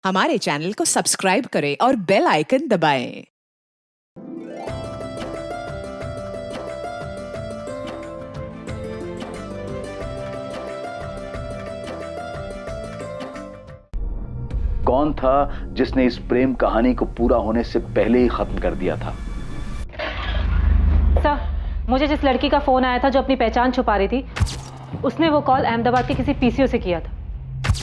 हमारे चैनल को सब्सक्राइब करें और बेल आइकन दबाएं। कौन था जिसने इस प्रेम कहानी को पूरा होने से पहले ही खत्म कर दिया था? सर, मुझे जिस लड़की का फोन आया था जो अपनी पहचान छुपा रही थी, उसने वो कॉल अहमदाबाद के किसी पीसीओ से किया था।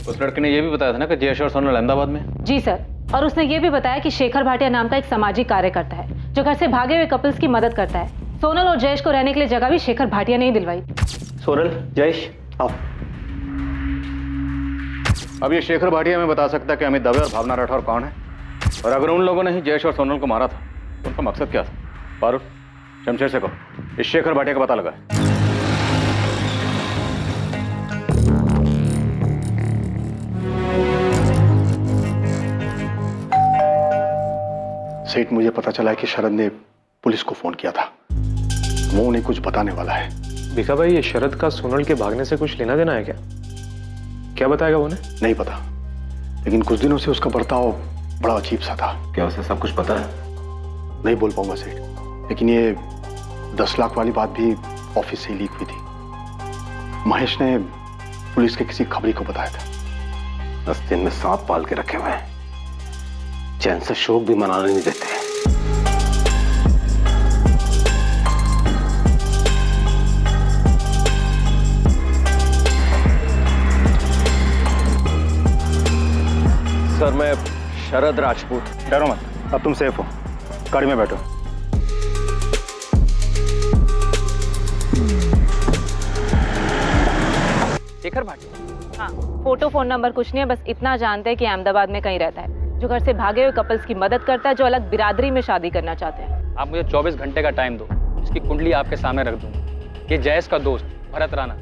उस लड़के ने ये भी बताया था ना कि जयेश और सोनल अहमदाबाद में? जी सर, और उसने ये भी बताया कि शेखर भाटिया नाम का एक सामाजिक कार्यकर्ता है जो घर से भागे हुए कपल्स की मदद करता है। सोनल और जयेश को रहने के लिए जगह भी शेखर भाटिया ने ही दिलवाई। सोनल, जयेश, आओ। अब ये शेखर भाटिया हमें बता सकता है कि अमित दवे और भावना राठौर कौन है, और अगर उन लोगों ने ही जयेश और सोनल को मारा था तो उनका मकसद क्या था? पारुल, शमशेर से कहो इस शेखर भाटिया का पता लगा है। सेठ, मुझे पता चला है कि शरद ने पुलिस को फोन किया था। वो उन्हें कुछ बताने वाला है। भिका भाई, ये शरद का सोनल के भागने से कुछ लेना देना है क्या? क्या बताएगा वो उन्हें? नहीं पता, लेकिन कुछ दिनों से उसका बर्ताव बड़ा अजीब सा था। क्या उसे सब कुछ पता है? नहीं बोल पाऊंगा सेठ, लेकिन ये 10 लाख वाली बात भी ऑफिस से ही लीक हुई थी। महेश ने पुलिस के किसी खबरी को बताया था। 10 दिन में सांप पाल के रखे हुए हैं, चैन से शोक भी मनाने नहीं देते। सर, मैं शरद राजपूत। डरो मत, अब तुम सेफ हो। गाड़ी में बैठो। शेखर भाटिया? हाँ, फोटो फोन नंबर कुछ नहीं है, बस इतना जानते हैं कि अहमदाबाद में कहीं रहता है, जो घर से भागे हुए कपल्स की मदद करता है जो अलग बिरादरी में शादी करना चाहते हैं। आप मुझे 24 घंटे का टाइम दो, इसकी कुंडली आपके सामने रख दूंगा। ये जयेश का दोस्त भरत राणा,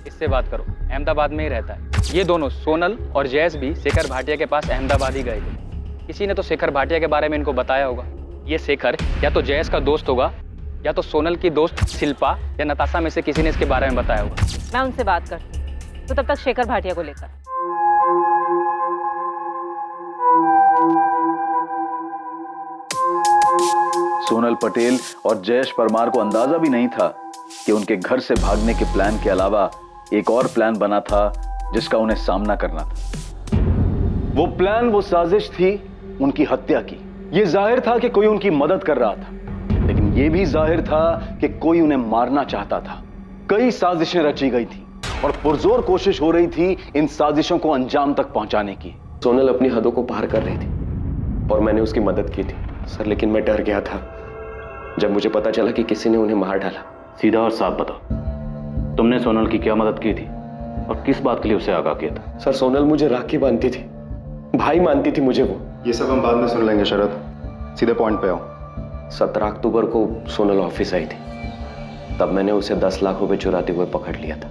इससे बात करो, अहमदाबाद में ही रहता है। ये दोनों सोनल और जयेश भी शेखर भाटिया के पास अहमदाबाद ही गए थे। किसी ने तो शेखर भाटिया के बारे में इनको बताया होगा। ये शेखर या तो जयेश का दोस्त होगा या तो सोनल की दोस्त शिल्पा या नताशा में से किसी ने इसके बारे में बताया होगा। मैं उनसे बात करती हूँ, तो तब तक शेखर भाटिया को लेकर। सोनल पटेल और जयेश परमार को अंदाजा भी नहीं था कि उनके घर से भागने के प्लान के अलावा एक और प्लान बना था जिसका उन्हें सामना करना था। वो प्लान, वो साजिश थी उनकी हत्या की। ये जाहिर था कि कोई उनकी मदद कर रहा था, लेकिन ये भी जाहिर था कि कोई उन्हें मारना चाहता था। कई साजिशें रची गई थी और पुरजोर कोशिश हो रही थी इन साजिशों को अंजाम तक पहुंचाने की। सोनल अपनी हदों को पार कर रही थी और मैंने उसकी मदद की थी सर, लेकिन मैं डर गया था जब मुझे पता चला कि किसी ने उन्हें मार डाला। सीधा और साफ बताओ, तुमने सोनल की क्या मदद की थी और किस बात के लिए उसे आगाह किया था? सर, सोनल मुझे राखी बांधती थी, भाई मानती थी मुझे वो। ये सब हम बाद में सुन लेंगे शरद, सीधे पॉइंट पे आओ। 17 अक्टूबर को सोनल ऑफिस आई थी, तब मैंने उसे 10 लाख रुपए चुराते हुए पकड़ लिया था।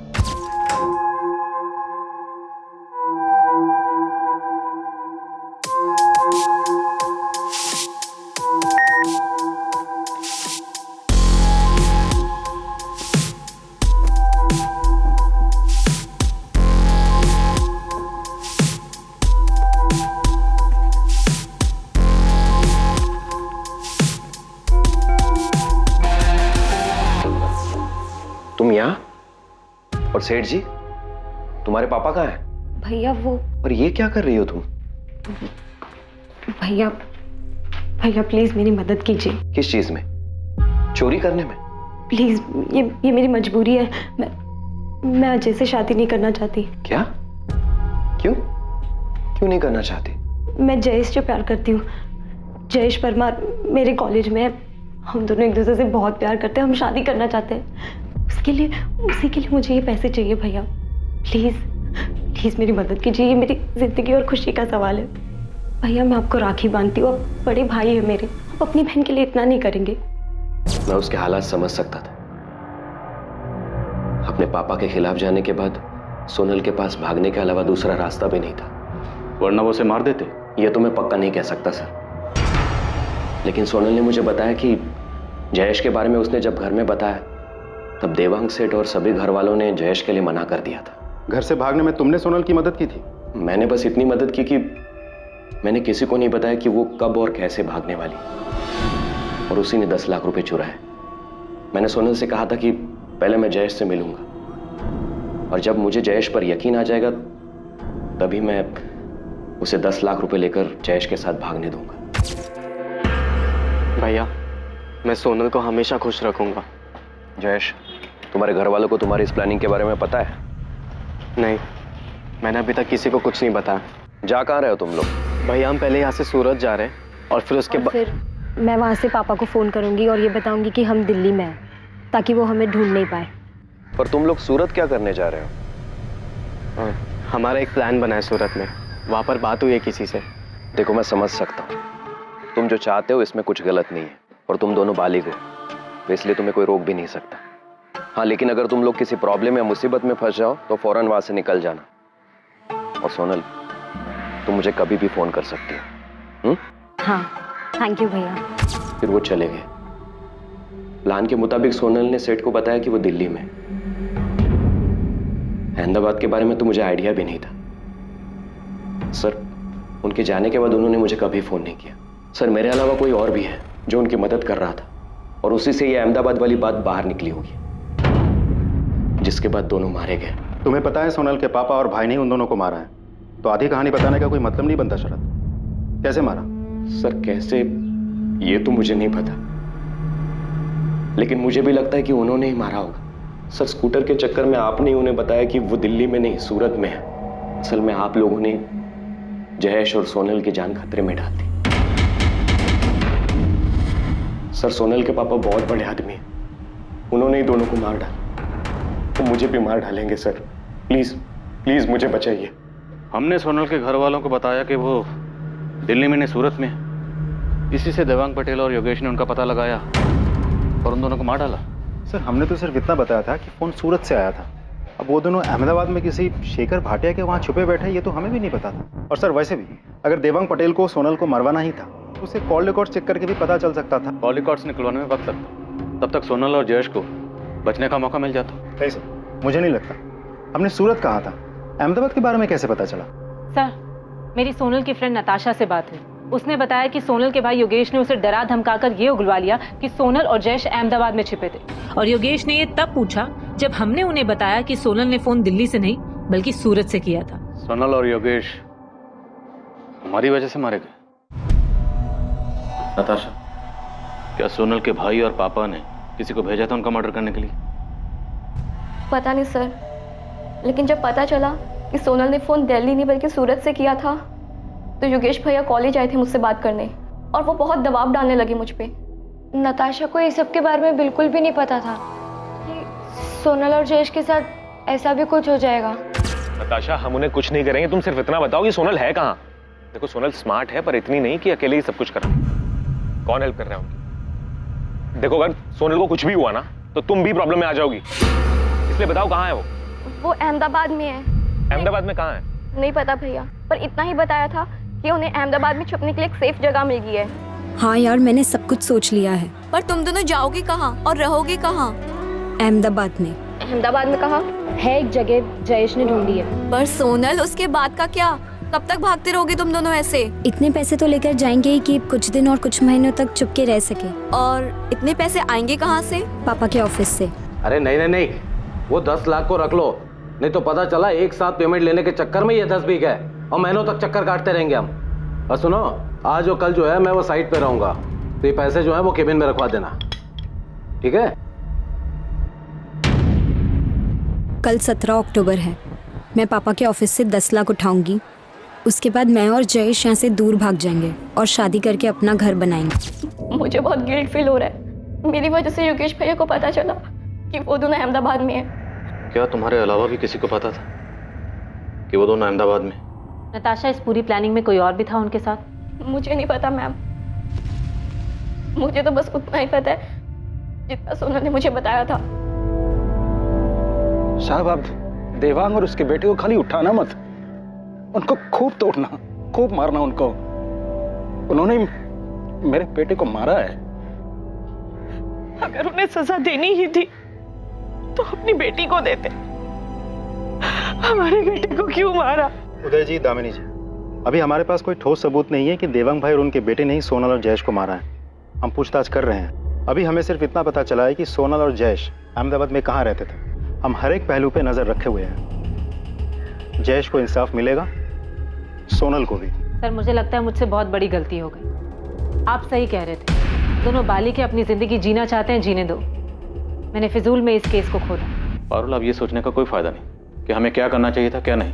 तुम यहाँ? और सेठ जी, तुम्हारे पापा कहाँ हैं? भैया वो, और ये क्या कर रही हो तुम? भैया भैया प्लीज मेरी मदद कीजिए। किस चीज में? चोरी करने में? प्लीज, ये मेरी मजबूरी है। मैं अजय से शादी नहीं करना चाहती। क्या? क्यों नहीं करना चाहती? मैं जयेश से प्यार करती हूँ। जयेश परमार मेरे कॉलेज में है, हम दोनों एक दूसरे से बहुत प्यार करते हैं, हम शादी करना चाहते हैं। उसी के लिए मुझे ये पैसे चाहिए भैया। प्लीज मेरी मदद कीजिए, ये मेरी जिंदगी और खुशी का सवाल है। भैया, मैं आपको राखी बांधती हूँ, आप बड़े भाई है मेरे, आप अपनी बहन के लिए इतना नहीं करेंगे? मैं उसके हालात समझ सकता था। अपने पापा के खिलाफ जाने के बाद सोनल के पास भागने के अलावा दूसरा रास्ता भी नहीं था, वरना वो उसे मार देते। ये तो मैं पक्का नहीं कह सकता सर, लेकिन सोनल ने मुझे बताया कि जयेश के बारे में उसने जब घर में बताया तब देवांग सेठ और सभी घर वालों ने जयेश के लिए मना कर दिया था। घर से भागने में तुमने सोनल की मदद की थी? मैंने बस इतनी मदद की कि मैंने किसी को नहीं बताया कि वो कब और कैसे भागने वाली, और उसी ने 10 लाख रुपए चुराए। मैंने सोनल से कहा था कि पहले मैं जयेश से मिलूंगा, और जब मुझे जयेश पर यकीन आ जाएगा तभी मैं उसे 10 लाख रुपए लेकर जयेश के साथ भागने दूंगा। भैया, मैं सोनल को हमेशा खुश रखूंगा। जयेश, तुम्हारे घर वालों को तुम्हारी इस प्लानिंग के बारे में पता है? नहीं, मैंने अभी तक किसी को कुछ नहीं बताया। जा कहाँ रहे हो तुम लोग? भैया, हम पहले यहाँ से सूरत जा रहे हैं और फिर उसके बाद फिर मैं वहाँ से पापा को फ़ोन करूँगी और ये बताऊँगी कि हम दिल्ली में हैं, ताकि वो हमें ढूंढ नहीं पाए। पर तुम लोग सूरत क्या करने जा रहे हो? हमारा एक प्लान बना है सूरत में, वहाँ पर बात हुई है किसी से। देखो, मैं समझ सकता हूँ, तुम जो चाहते हो इसमें कुछ गलत नहीं है, और तुम दोनों बालिग हो, तो इसलिए तुम्हें कोई रोक भी नहीं सकता। हाँ, लेकिन अगर तुम लोग किसी प्रॉब्लम या मुसीबत में फंस जाओ तो फौरन वहां से निकल जाना। और सोनल, तुम मुझे कभी भी फोन कर सकती हो। हाँ, थैंक यू भैया। फिर वो चले गए। प्लान के मुताबिक सोनल ने सेठ को बताया कि वो दिल्ली में। अहमदाबाद के बारे में तो मुझे आइडिया भी नहीं था। सर, उनके जाने के बाद उन्होंने मुझे कभी फोन नहीं किया। सर, मेरे अलावा कोई और भी है जो उनकी मदद कर रहा था, और उसी से ये अहमदाबाद वाली बात बाहर निकली होगी, जिसके बाद दोनों मारे गए। तुम्हें पता है सोनल के पापा और भाई ने उन दोनों को मारा है, तो आधी कहानी बताने का कोई मतलब नहीं बनता। शरद, कैसे मारा? सर, कैसे ये तो मुझे नहीं पता, लेकिन मुझे भी लगता है कि उन्होंने ही मारा होगा। सर, स्कूटर के चक्कर में आपने उन्हें बताया कि वो दिल्ली में नहीं सूरत में है। असल में आप लोगों ने जयेश और सोनल की जान खतरे में डाल दी। सर, सोनल के पापा बहुत बड़े आदमी हैं, उन्होंने ही दोनों को मार डाला, तो मुझे भी मार डालेंगे। सर, प्लीज प्लीज मुझे बचाइए। हमने सोनल के घर वालों को बताया कि वो दिल्ली में नहीं सूरत में है। इसी से देवांग पटेल और योगेश ने उनका पता लगाया और उन दोनों को मार डाला। सर, हमने तो सिर्फ इतना बताया था कि फोन सूरत से आया था। अब वो दोनों अहमदाबाद में किसी शेखर भाटिया के वहाँ छुपे बैठे, ये तो हमें भी नहीं पता था। और सर, वैसे भी अगर देवांग पटेल को सोनल को मरवाना ही था तो उसे कॉल रिकॉर्ड चेक करके भी पता चल सकता था। कॉल रिकॉर्ड्स निकलवाने में वक्त लगता, तब तक सोनल और जयेश को बचने का मौका मिल जाता। नहीं सर, मुझे नहीं लगता। हमने सूरत कहा था, अहमदाबाद के बारे में कैसे पता चला? सर, मेरी सोनल की फ्रेंड नताशा से बात हुई। उसने बताया कि सोनल के भाई योगेश ने उसे डरा धमकाकर ये उगलवा लिया कि सोनल और जयेश अहमदाबाद में छिपे थे। और योगेश ने ये तब पूछा जब हमने उन्हें बताया कि सोनल ने फोन दिल्ली से नहीं बल्कि सूरत से किया था। सोनल और योगेश हमारी वजह से मारे गए। नताशा, क्या सोनल के भाई और पापा ने किसी को भेजा था उनका मर्डर करने के लिए? पता नहीं सर, लेकिन जब पता चला कि सोनल ने फ़ोन दिल्ली नहीं बल्कि सूरत से किया था, तो योगेश भैया कॉलेज आए थे मुझसे बात करने, और वो बहुत दबाव डालने लगे मुझ पे। नताशा को इस सब के बारे में बिल्कुल भी नहीं पता था कि सोनल और जयेश के साथ ऐसा भी कुछ हो जाएगा। नताशा, हम उन्हें कुछ नहीं करेंगे, तुम सिर्फ इतना बताओ कि सोनल है कहाँ। देखो, सोनल स्मार्ट है, पर इतनी नहीं कि अकेले ही सब कुछ करा। कौन हेल्प कर रहा है उनकी? देखो, अगर सोनल को कुछ भी हुआ ना तो तुम भी प्रॉब्लम में आ जाओगी, इसलिए बताओ कहाँ है वो? वो अहमदाबाद में है। अहमदाबाद में कहाँ है? नहीं पता भैया, पर इतना ही बताया था कि उन्हें अहमदाबाद में छुपने के लिए एक सेफ जगह मिल गई है। हाँ यार, मैंने सब कुछ सोच लिया है। पर तुम दोनों जाओगे कहाँ और रहोगे कहाँ? अहमदाबाद में। अहमदाबाद में कहाँ? है एक जगह जयेश ने ढूंढी है। पर सोनल, उसके बाद का क्या? कब तक भागते रहोगे तुम दोनों ऐसे? इतने पैसे तो लेकर जाएंगे ही कि कुछ दिन और कुछ महीनों तक चुपके रह सके। और इतने पैसे आएंगे कहाँ से? पापा के ऑफिस से। अरे नहीं नहीं नहीं, वो 10 लाख को रख लो, नहीं तो पता चला एक साथ पेमेंट लेने के चक्कर में ये 10 भी गए और महीनों तक चक्कर काटते रहेंगे हम। और सुनो, आज और कल जो है मैं वो साइट पे रहूंगा, तो ये पैसे जो है वो केबिन में रखवा देना, ठीक है? कल 17 अक्टूबर है। मैं पापा के ऑफिस से 10 लाख उठाऊंगी, उसके बाद मैं और जयेश यहाँ से दूर भाग जाएंगे और शादी करके अपना घर बनाएंगे। मुझे बहुत गिल्ट फील हो रहा है, मेरी वजह से योगेश भैया को पता चला कि वो दोनों अहमदाबाद में है। क्या तुम्हारे अलावा भी किसी को पता था कि वो दोनों अहमदाबाद में? नताशा, इस पूरी प्लानिंग में कोई और भी था उनके साथ? मुझे नहीं पता मैम, मुझे तो बस उतना ही पता है जितना सोनल ने मुझे बताया था। साहब, आप देवांग और उसके बेटे को खाली उठाना मत, उनको खूब तोड़ना, खूब मारना उनको। उन्होंने मेरे बेटे को मारा है। अगर उन्हें सजा देनी ही थी तो अपनी बेटी को देते, हमारे बेटे को क्यों मारा? उदय जी, दामिनी जी, अभी हमारे पास कोई ठोस सबूत नहीं है कि देवांग भाई और उनके बेटे ने ही सोनल और जयेश को मारा है। हम पूछताछ कर रहे हैं। अभी हमें सिर्फ इतना पता चला है कि सोनल और जयेश अहमदाबाद में कहाँ रहते थे। हम हर एक पहलू पे नजर रखे हुए हैं। जयेश को इंसाफ मिलेगा, सोनल को भी। सर मुझे लगता है मुझसे बहुत बड़ी गलती हो गई। आप सही कह रहे थे, दोनों बालिके अपनी जिंदगी जीना चाहते हैं, जीने दो। मैंने फिजूल में इस केस को खोला। पारुल, अब ये सोचने का कोई फायदा नहीं कि हमें क्या करना चाहिए था क्या नहीं।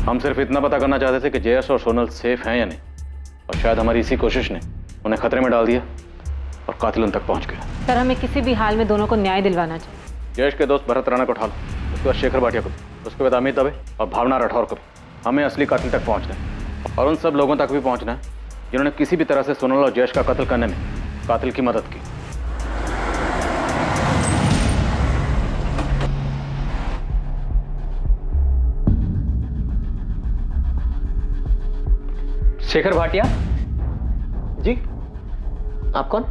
हम सिर्फ इतना पता करना चाहते थे कि जयेश और सोनल सेफ हैं या नहीं, और शायद हमारी इसी कोशिश ने उन्हें खतरे में डाल दिया और कातिल उन तक पहुंच गया। सर हमें किसी भी हाल में दोनों को न्याय दिलवाना चाहिए। जयेश के दोस्त भरत राणा को उठा लो, उसके बाद शेखर भाटिया को, उसके बाद अमित दवे और भावना राठौर को। हमें असली कातिल तक पहुंचना है और उन सब लोगों तक भी पहुंचना है जिन्होंने किसी भी तरह से सोनल और जयेश का कत्ल करने में कातिल की मदद की। शेखर भाटिया जी, आप कौन?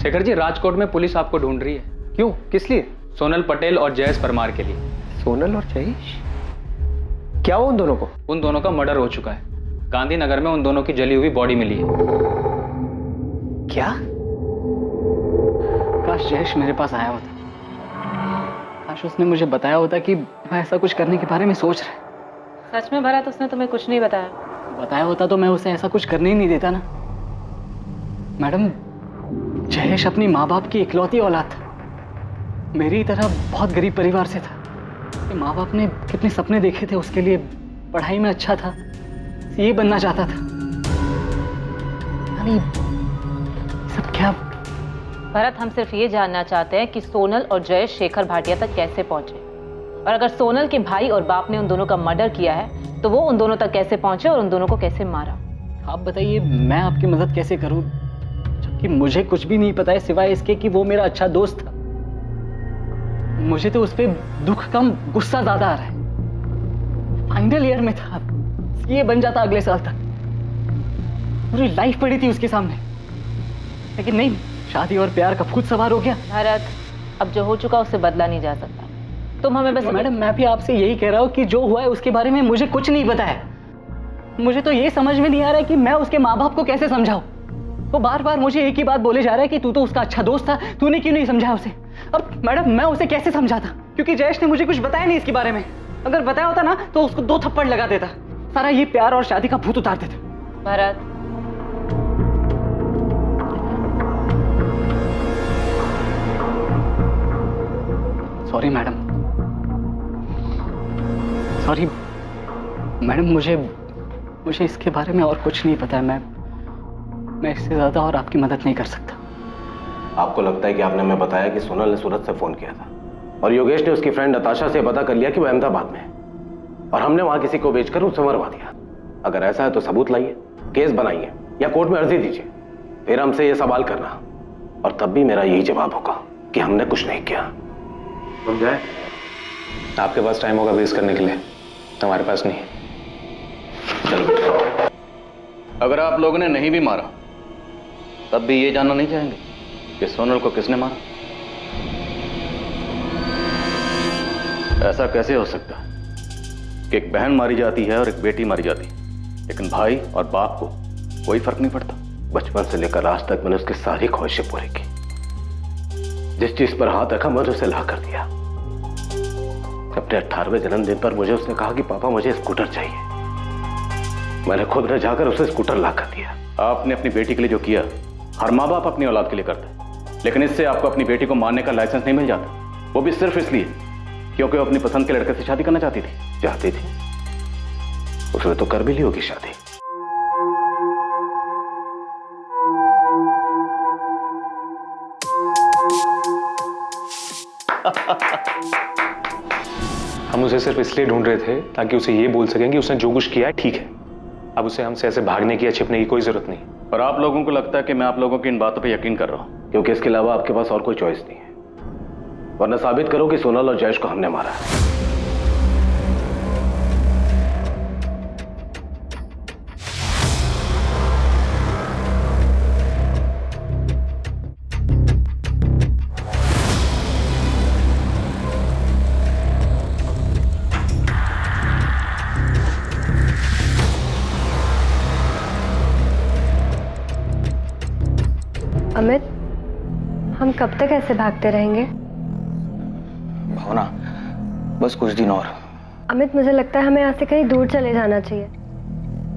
शेखर जी, राजकोट में पुलिस आपको ढूंढ रही है। क्यों, किस लिए? सोनल पटेल और जयेश परमार के लिए। सोनल और जयेश? क्या हुआ उन दोनों को? उन दोनों का मर्डर हो चुका है। गांधीनगर में उन दोनों की जली हुई बॉडी मिली है। क्या? काश जयेश मेरे पास आया होता, काश उसने मुझे बताया होता कि मैं ऐसा कुछ करने के बारे में सोच रहा है। सच में भरत, उसने तुम्हें कुछ नहीं बताया? बताया होता तो मैं उसे ऐसा कुछ करने ही नहीं देता ना। मैडम, जयेश अपनी माँ बाप की इकलौती औलाद था। मेरी तरह बहुत गरीब परिवार से था। उसके माँ बाप ने कितने सपने देखे थे उसके लिए। पढ़ाई में अच्छा था, ये बनना चाहता था। यानी सब क्या? भरत, हम सिर्फ ये जानना चाहते हैं कि सोनल और जयेश शेखर भाटिया तक कैसे पहुंचे, और अगर सोनल के भाई और बाप ने उन दोनों का मर्डर किया है तो वो उन दोनों तक कैसे पहुंचे और उन दोनों को कैसे मारा। आप बताइए, मैं आपकी मदद कैसे करूं जबकि मुझे कुछ भी नहीं पता है सिवाय इसके कि वो मेरा अच्छा दोस्त था। मुझे तो उस पर दुख कम गुस्सा ज्यादा आ रहा है। फाइनल ईयर में था, ये बन जाता अगले साल तक। पूरी लाइफ पड़ी थी उसके सामने, लेकिन नहीं, शादी और प्यार का भूत सवार हो गया। भरत, अब जो हो चुका उससे बदला नहीं जा सकता। तुम हमें बस। मैडम, मैं भी आपसे यही कह रहा हूँ कि जो हुआ है उसके बारे में मुझे कुछ नहीं पता है। मुझे तो ये समझ में नहीं आ रहा है कि मैं उसके माँ बाप को कैसे समझाऊं। वो बार बार मुझे एक ही बात बोले जा रहा है कि तू तो उसका अच्छा दोस्त था, तूने क्यों नहीं समझाया उसे। अब मैडम, मैं उसे कैसे समझाता, क्योंकि जयेश ने मुझे कुछ बताया नहीं इसके बारे में। अगर बताया होता ना तो उसको 2 थप्पड़ लगा देता, सारा ये प्यार और शादी का भूत उतार देता। Bharat, sorry madam, sorry madam, मुझे इसके बारे में और कुछ नहीं पता है। मैं इससे ज्यादा और आपकी मदद नहीं कर सकता। आपको लगता है कि आपने हमें बताया कि सोनल ने सूरत से फोन किया था और योगेश ने उसकी फ्रेंड नताशा से पता कर लिया कि वो अहमदाबाद में है, और हमने वहां किसी को बेचकर उसे मरवा दिया। अगर ऐसा है तो सबूत लाइए, केस बनाइए या कोर्ट में अर्जी दीजिए, फिर हमसे ये सवाल करना, और तब भी मेरा यही जवाब होगा कि हमने कुछ नहीं किया। समझाए? आपके पास टाइम होगा बेस करने के लिए, हमारे पास नहीं। चलो, अगर आप लोगों ने नहीं भी मारा तब भी ये जानना नहीं चाहेंगे कि सोनल को किसने मारा? ऐसा कैसे हो सकता है कि एक बहन मारी जाती है और एक बेटी मारी जाती है, लेकिन भाई और बाप को कोई फर्क नहीं पड़ता? बचपन से लेकर आज तक मैंने उसकी सारी ख्वाहिशें पूरी की। जिस चीज पर हाथ रखा मैंने उसे ला कर दिया। अपने 18वें जन्मदिन पर मुझे उसने कहा कि पापा मुझे स्कूटर चाहिए। मैंने खुद न जाकर उसे स्कूटर ला कर दिया। आपने अपनी बेटी के लिए जो किया हर माँ बाप अपनी औलाद के लिए करता है, लेकिन इससे आपको अपनी बेटी को मारने का लाइसेंस नहीं मिल जाता, वो भी सिर्फ इसलिए क्योंकि वो अपनी पसंद के लड़के से शादी करना चाहती थी। उसने तो कर भी ली होगी शादी। हम उसे सिर्फ इसलिए ढूंढ रहे थे ताकि उसे ये बोल सकें कि उसने जो कुछ किया है ठीक है। अब उसे हमसे ऐसे भागने की या छिपने की कोई जरूरत नहीं। और आप लोगों को लगता है कि मैं आप लोगों की इन बातों पे यकीन कर रहा हूं क्योंकि इसके अलावा आपके पास और कोई चॉइस नहीं है, वरना साबित करो कि सोनल और जयेश को हमने मारा है। अमित, हम कब तक ऐसे भागते रहेंगे? भावना, बस कुछ दिन और। अमित, मुझे लगता है हमें यहाँ से कहीं दूर चले जाना चाहिए।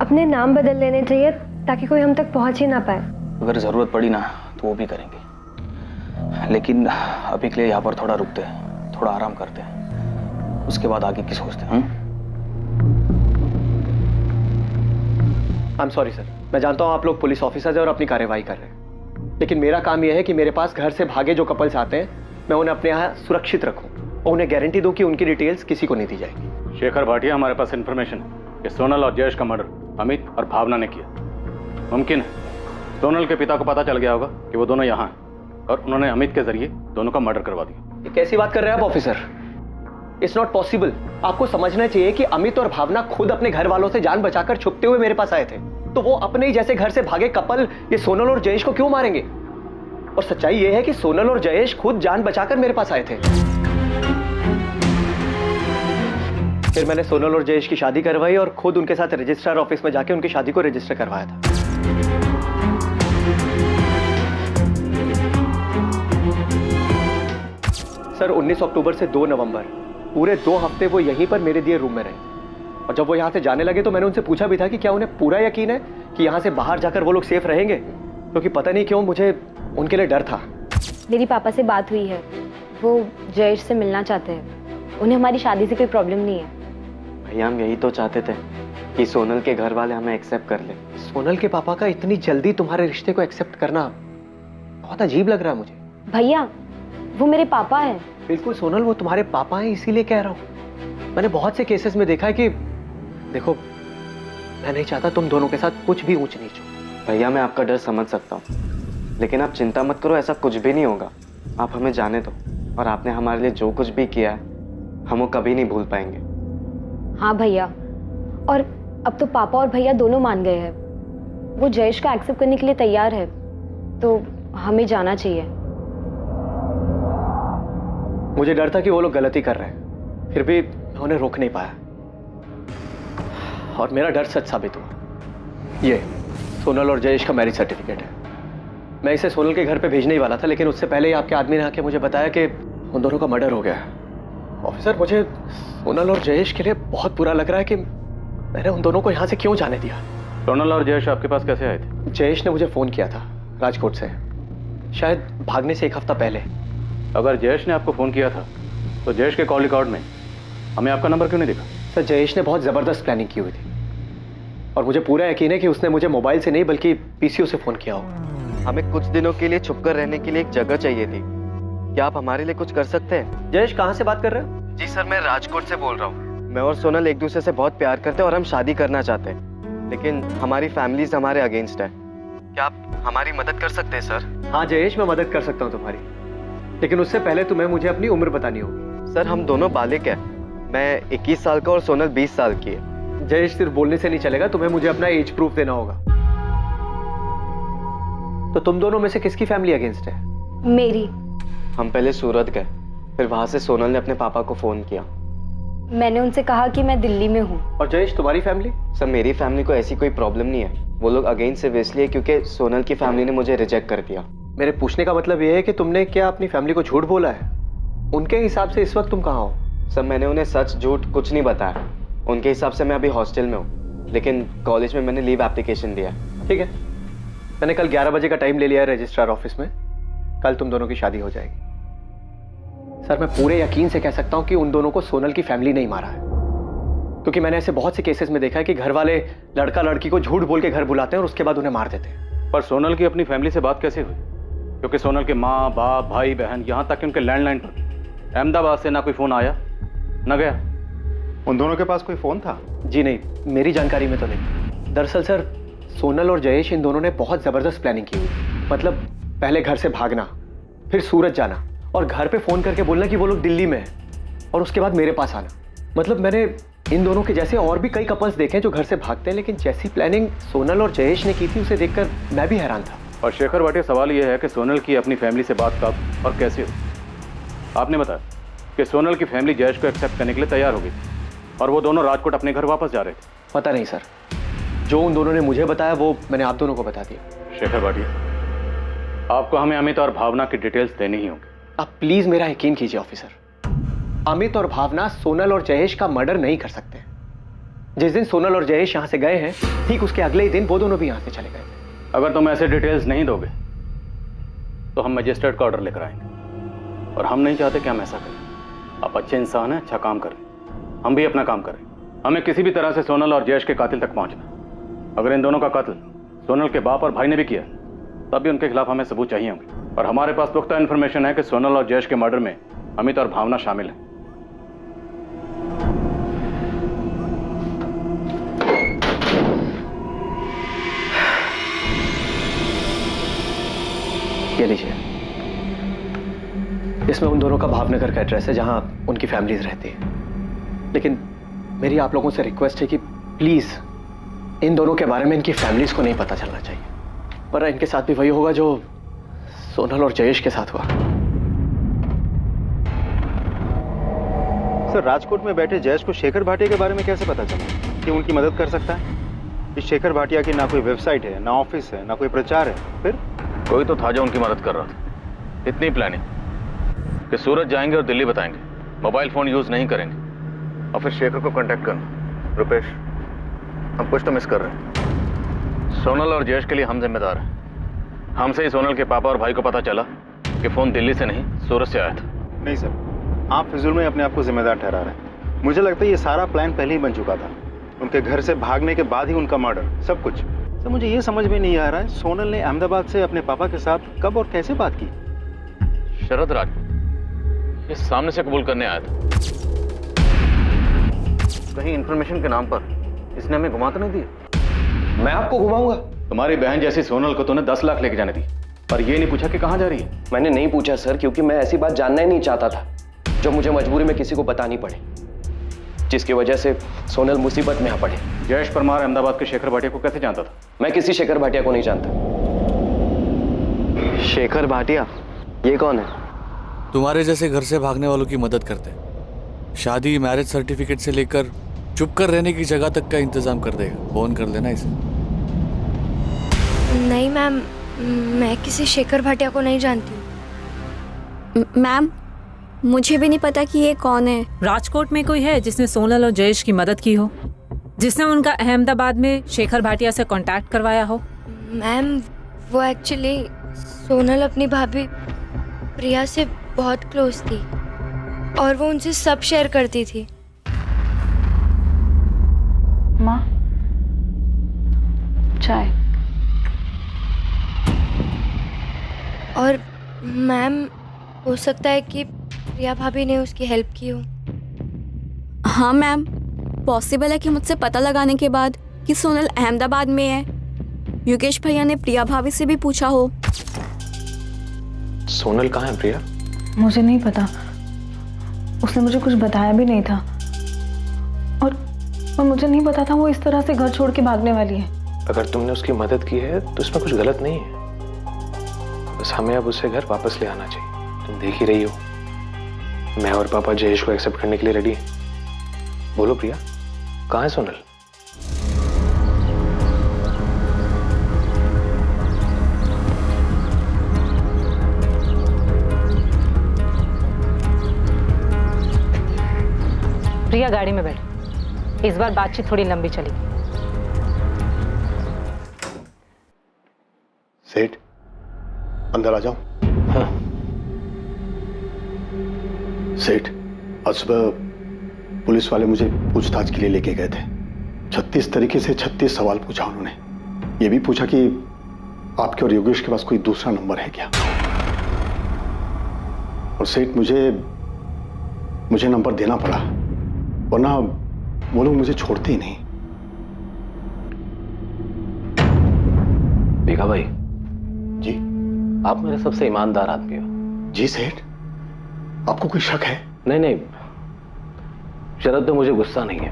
अपने नाम बदल लेने चाहिए ताकि कोई हम तक पहुंच ही ना पाए। अगर जरूरत पड़ी ना तो वो भी करेंगे, लेकिन अभी के लिए यहाँ पर थोड़ा रुकते हैं, थोड़ा आराम करते हैं, उसके बाद आगे की सोचते हैं। आई एम सॉरी सर, मैं जानता हूँ आप लोग पुलिस ऑफिसर्स हैं और अपनी कार्यवाही कर रहे हैं, लेकिन मेरा काम यह है कि मेरे पास घर से भागे जो कपल्स आते हैं मैं उन्हें अपने यहाँ सुरक्षित रखूँ और उन्हें गारंटी दूँ कि उनकी डिटेल्स किसी को नहीं दी जाएगी। शेखर भाटिया, हमारे पास इन्फॉर्मेशन है कि सोनल और जयेश का मर्डर अमित और भावना ने किया। मुमकिन है सोनल के पिता को पता चल गया होगा कि वो दोनों यहाँ हैं और उन्होंने अमित के जरिए दोनों का मर्डर करवा दिया। ये कैसी बात कर रहे हैं आप ऑफिसर? It's not possible. आपको समझना चाहिए कि अमित और भावना खुद अपने घर वालों से जान बचाकर छुपते हुए मेरे पास आए थे, तो वो अपने ही जैसे घर से भागे कपल ये सोनल और जयेश को क्यों मारेंगे? और सच्चाई ये है कि सोनल और जयेश खुद जान बचाकर मेरे पास आए थे। फिर मैंने सोनल और जयेश की शादी करवाई और खुद उनके साथ रजिस्ट्रार ऑफिस में जाके उनकी शादी को रजिस्टर करवाया था। सर 19 अक्टूबर से 2 नवंबर पूरे 2 हफ्ते वो यहीं पर मेरे दिए रूम में रहे, और जब वो यहाँ से जाने लगे तो मैंने उनसे पूछा भी था कि क्या उन्हें पूरा यकीन है कि यहाँ से बाहर जाकर वो लोग सेफ रहेंगे, क्योंकि पता नहीं क्यों मुझे उनके लिए डर था। मेरी पापा से बात हुई है, वो जयेश से मिलना चाहते हैं। उन्हें हमारी शादी से कोई प्रॉब्लम नहीं है। भैया हम यही तो चाहते थे कि सोनल के घर वाले हमें एक्सेप्ट कर ले। सोनल के पापा का इतनी जल्दी तुम्हारे रिश्ते को एक्सेप्ट करना बहुत अजीब लग रहा है मुझे। भैया वो मेरे पापा हैं। बिल्कुल सोनल, वो तुम्हारे पापा हैं, इसीलिए कह रहा हूँ। मैंने बहुत से केसेस में देखा है कि देखो, मैं नहीं चाहता तुम दोनों के साथ कुछ भी ऊंच नीच हो। भैया मैं आपका डर समझ सकता हूँ, लेकिन आप चिंता मत करो, ऐसा कुछ भी नहीं होगा। आप हमें जाने दो, और आपने हमारे लिए जो कुछ भी किया है हम वो कभी नहीं भूल पाएंगे। हाँ भैया, और अब तो पापा और भैया दोनों मान गए हैं। वो जयेश का एक्सेप्ट करने के लिए तैयार है, तो हमें जाना चाहिए। मुझे डर था कि वो लोग गलती कर रहे हैं, फिर भी मैं उन्हें रोक नहीं पाया, और मेरा डर सच साबित हुआ। ये सोनल और जयेश का मैरिज सर्टिफिकेट है। मैं इसे सोनल के घर पे भेजने ही वाला था, लेकिन उससे पहले ही आपके आदमी ने आके मुझे बताया कि उन दोनों का मर्डर हो गया है। ऑफिसर, मुझे सोनल और जयेश के लिए बहुत बुरा लग रहा है कि मैंने उन दोनों को यहाँ से क्यों जाने दिया। सोनल और जयेश आपके पास कैसे आए थे? जयेश ने मुझे फोन किया था राजकोट से, शायद भागने से 1 हफ्ता पहले। अगर जयेश ने आपको फोन किया था तो जयेश के कॉल रिकॉर्ड में हमें आपका नंबर क्यों नहीं दिखा? सर जयेश ने बहुत जबरदस्त प्लानिंग की हुई थी, और मुझे पूरा यकीन है कि उसने मुझे मोबाइल से नहीं बल्कि पीसीओ से फोन किया होगा। हमें कुछ दिनों के लिए छुपकर रहने के लिए एक जगह चाहिए थी। क्या आप हमारे लिए कुछ कर सकते हैं? जयेश कहाँ से बात कर रहे हो? जी सर, मैं राजकोट से बोल रहा हूँ। मैं और सोनल एक दूसरे से बहुत प्यार करते हैं और हम शादी करना चाहते हैं, लेकिन हमारी फैमिलीज हमारे अगेंस्ट है। क्या आप हमारी मदद कर सकते हैं सर? हाँ जयेश, मैं मदद कर सकता हूँ तुम्हारी, लेकिन उससे पहले तुम्हें मुझे अपनी उम्र बतानी होगी। सर हम दोनों बालिग हैं। मैं 21 साल का और सोनल 20 साल की है। जयेश, सिर्फ बोलने से नहीं चलेगा, तुम्हें मुझे अपना एज प्रूफ देना होगा। तो तुम दोनों में से किसकी फैमिली अगेंस्ट है? मेरी। हम पहले सूरत गए, फिर वहां से सोनल ने अपने पापा को फोन किया। मैंने उनसे कहा कि मैं दिल्ली में हूँ। और जयेश, तुम्हारी फैमिली? सर मेरी फैमिली को ऐसी कोई प्रॉब्लम नहीं है। वो लोग अगेंस्ट सिर्फ इसलिए क्योंकि सोनल की फैमिली ने मुझे रिजेक्ट कर दिया। मेरे पूछने का मतलब ये है कि तुमने क्या अपनी फैमिली को झूठ बोला है? उनके हिसाब से इस वक्त तुम कहाँ हो? सर मैंने उन्हें सच झूठ कुछ नहीं बताया। उनके हिसाब से मैं अभी हॉस्टल में हूँ, लेकिन कॉलेज में मैंने लीव एप्लीकेशन दिया। ठीक है, मैंने कल 11 बजे का टाइम ले लिया है रजिस्ट्रार ऑफिस में। कल तुम दोनों की शादी हो जाएगी। सर मैं पूरे यकीन से कह सकता हूँ कि उन दोनों को सोनल की फैमिली नहीं मारा है, क्योंकि मैंने ऐसे बहुत से केसेस में देखा है कि घर वाले लड़का लड़की को झूठ बोल के घर बुलाते हैं और उसके बाद उन्हें मार देते हैं। पर सोनल की अपनी फैमिली से बात कैसे हुई? क्योंकि सोनल के माँ बाप भाई बहन, यहाँ तक कि उनके लैंडलाइन पर अहमदाबाद से ना कोई फोन आया ना गया। उन दोनों के पास कोई फोन था? जी नहीं, मेरी जानकारी में तो नहीं। दरअसल सर सोनल और जयेश इन दोनों ने बहुत जबरदस्त प्लानिंग की हुई। मतलब पहले घर से भागना, फिर सूरत जाना, और घर पे फोन करके बोलना कि वो लोग दिल्ली में हैं, और उसके बाद मेरे पास आना। मतलब मैंने इन दोनों के जैसे और भी कई कपल्स देखे हैं जो घर से भागते हैं, लेकिन जैसी प्लानिंग सोनल और जयेश ने की थी उसे देखकर मैं भी हैरान था। और शेखर भाटिया, सवाल यह है कि सोनल की अपनी फैमिली से बात कब और कैसे हुई? आपने बताया कि सोनल की फैमिली जयेश को एक्सेप्ट करने के लिए तैयार हो गई थी और वो दोनों राजकोट अपने घर वापस जा रहे थे। पता नहीं सर, जो उन दोनों ने मुझे बताया वो मैंने आप दोनों को बता दिया। शेखर भाटिया, आपको हमें अमित और भावना की डिटेल्स देनी ही होंगी। आप प्लीज मेरा यकीन कीजिए ऑफिसर, अमित और भावना सोनल और जयेश का मर्डर नहीं कर सकते। जिस दिन सोनल और जयेश यहां से गए हैं, ठीक उसके अगले ही दिन वो दोनों भी यहां से चले गए थे। अगर तुम ऐसे डिटेल्स नहीं दोगे तो हम मजिस्ट्रेट का ऑर्डर लेकर आएंगे, और हम नहीं चाहते कि हम ऐसा करें। आप अच्छे इंसान हैं, अच्छा काम करें, हम भी अपना काम करें। हमें किसी भी तरह से सोनल और जयेश के कातिल तक पहुंचना। अगर इन दोनों का कत्ल सोनल के बाप और भाई ने भी किया तब भी उनके खिलाफ हमें सबूत चाहिए होंगे, और हमारे पास पुख्ता इन्फॉर्मेशन है कि सोनल और जयेश के मर्डर में अमित और भावना शामिल हैं। ये लीजिए, इसमें उन दोनों का भावनगर का एड्रेस है जहां उनकी फैमिलीज रहती है। लेकिन मेरी आप लोगों से रिक्वेस्ट है कि प्लीज इन दोनों के बारे में इनकी फैमिलीज को नहीं पता चलना चाहिए, वरना इनके साथ भी वही होगा जो सोनल और जयेश के साथ हुआ। सर, राजकोट में बैठे जयेश को शेखर भाटिया के बारे में कैसे पता चला कि उनकी मदद कर सकता है? इस शेखर भाटिया की ना कोई वेबसाइट है, ना ऑफिस है, ना कोई प्रचार है। फिर कोई तो था जो उनकी मदद कर रहा था। इतनी प्लानिंग कि सूरत जाएंगे और दिल्ली बताएंगे, मोबाइल फोन यूज नहीं करेंगे, और फिर शेखर को कांटेक्ट करना। रुपेश, हम कुछ तो मिस कर रहे हैं। सोनल और जयेश के लिए हम जिम्मेदार हैं। हमसे ही सोनल के पापा और भाई को पता चला कि फोन दिल्ली से नहीं सूरत से आया था। नहीं सर, आप फिजूल में अपने आप को जिम्मेदार ठहरा रहे हैं। मुझे लगता है ये सारा प्लान पहले ही बन चुका था। उनके घर से भागने के बाद ही उनका मर्डर, सब कुछ। सर, मुझे ये समझ में नहीं आ रहा है, सोनल ने अहमदाबाद से अपने पापा के साथ कब और कैसे बात की? शरद राज ये सामने से कबूल करने आया था। कहीं इंफॉर्मेशन के नाम पर इसने हमें घुमा तो नहीं दिया? मैं आपको घुमाऊंगा? तुम्हारी बहन जैसी सोनल को तूने 10 लाख लेके जाने दी, पर ये नहीं पूछा कि कहाँ जा रही है? मैंने नहीं पूछा सर, क्योंकि मैं ऐसी बात जानना ही नहीं चाहता था जो मुझे मजबूरी में किसी को बतानी पड़े, जिसकी वजह से सोनल मुसीबत में आ पड़े। जयेश परमार अहमदाबाद के शेखर भाटिया को कैसे जानता था? मैं किसी शेखर भाटिया को नहीं जानता। शेखर भाटिया? ये कौन है? तुम्हारे जैसे घर से भागने वालों की मदद करते हैं। शादी, मैरिज सर्टिफिकेट से लेकर चुप कर रहने की जगह तक का इंतजाम कर देगा। फोन कर लेना इसे। नहीं मैम, मैं किसी शेखर भाटिया को नहीं जानती। मैम, मुझे भी नहीं पता कि ये कौन है। राजकोट में कोई है जिसने सोनल और जयेश की मदद की हो, जिसने उनका अहमदाबाद में शेखर भाटिया से कांटेक्ट करवाया हो? मैम, वो एक्चुअली सोनल अपनी भाभी प्रिया से बहुत क्लोज थी और वो उनसे सब शेयर करती थी। माँ, चाय। और मैम, हो सकता है कि प्रिया भाभी ने उसकी हेल्प की हो। हाँ मैम, पॉसिबल है कि मुझसे पता लगाने के बाद कि सोनल अहमदाबाद में है, योगेश भैया ने प्रिया भाभी से भी पूछा हो। सोनल कहाँ है प्रिया? मुझे नहीं पता, उसने मुझे कुछ बताया भी नहीं था, और मुझे नहीं पता था वो इस तरह से घर छोड़ के भागने वाली है। अगर तुमने उसकी मदद की है तो इसमें कुछ गलत नहीं है, बस हमें अब उसे घर वापस ले आना चाहिए। तुम देख ही रही हो, मैं और पापा जयेश को एक्सेप्ट करने के लिए रेडी हैं। बोलो प्रिया, कहाँ है सोनल? प्रिया गाड़ी में बैठ। इस बार बातचीत थोड़ी लंबी चली। सेठ, अंदर आ जाओ। हाँ। सेठ, आज सुबह पुलिस वाले मुझे पूछताछ के लिए लेके गए थे। 36 तरीके से 36 सवाल पूछा उन्होंने। ये भी पूछा कि आपके और योगेश के पास कोई दूसरा नंबर है क्या। और सेठ, मुझे नंबर देना पड़ा, वरना वो लोग मुझे छोड़ते ही नहीं। भीखा भाई जी, आप मेरे सबसे ईमानदार आदमी हो। जी सेठ, आपको कोई शक है? नहीं नहीं, शरद पे मुझे गुस्सा नहीं है,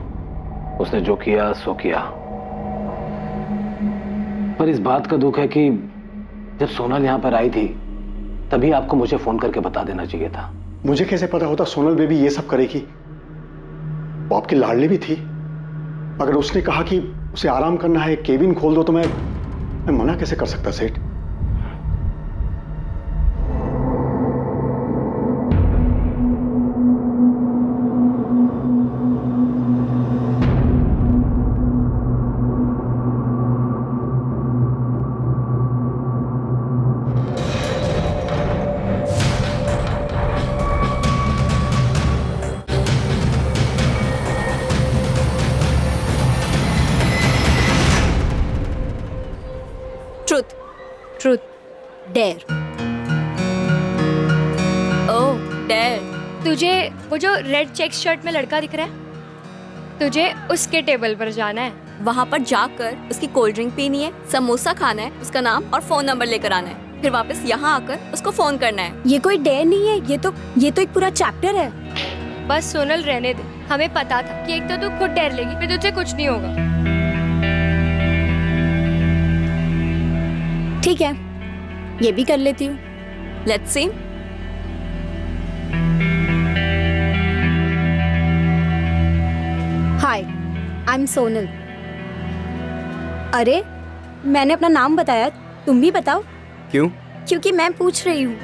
उसने जो किया सो किया। पर इस बात का दुख है कि जब सोनल यहां पर आई थी तभी आपको मुझे फोन करके बता देना चाहिए था। मुझे कैसे पता होता सोनल बेबी ये सब करेगी? वो आपकी लाडली भी थी। अगर उसने कहा कि उसे आराम करना है, केबिन खोल दो, तो मैं मना कैसे कर सकता सेठ? ट्रुथ। ट्रुथ। डेयर। ओह डेयर। तुझे वो जो रेड चेक शर्ट में लड़का दिख रहा है, तुझे उसके टेबल पर जाना है। वहाँ पर जाकर उसकी कोल्ड ड्रिंक पीनी है, समोसा खाना है, उसका नाम और फोन नंबर लेकर आना है, फिर वापस यहाँ आकर उसको फोन करना है। ये कोई डेयर नहीं है, ये तो एक पूरा चैप्टर है। बस सोनल रहने दे, हमें पता था कि एक तो तू खुद डेर लेगी, फिर तुझे कुछ नहीं होगा। ठीक है, ये भी कर लेती हूँ। Let's see. Hi, I am Sonal. अरे मैंने अपना नाम बताया, तुम भी बताओ। क्यों? क्योंकि मैं पूछ रही हूँ।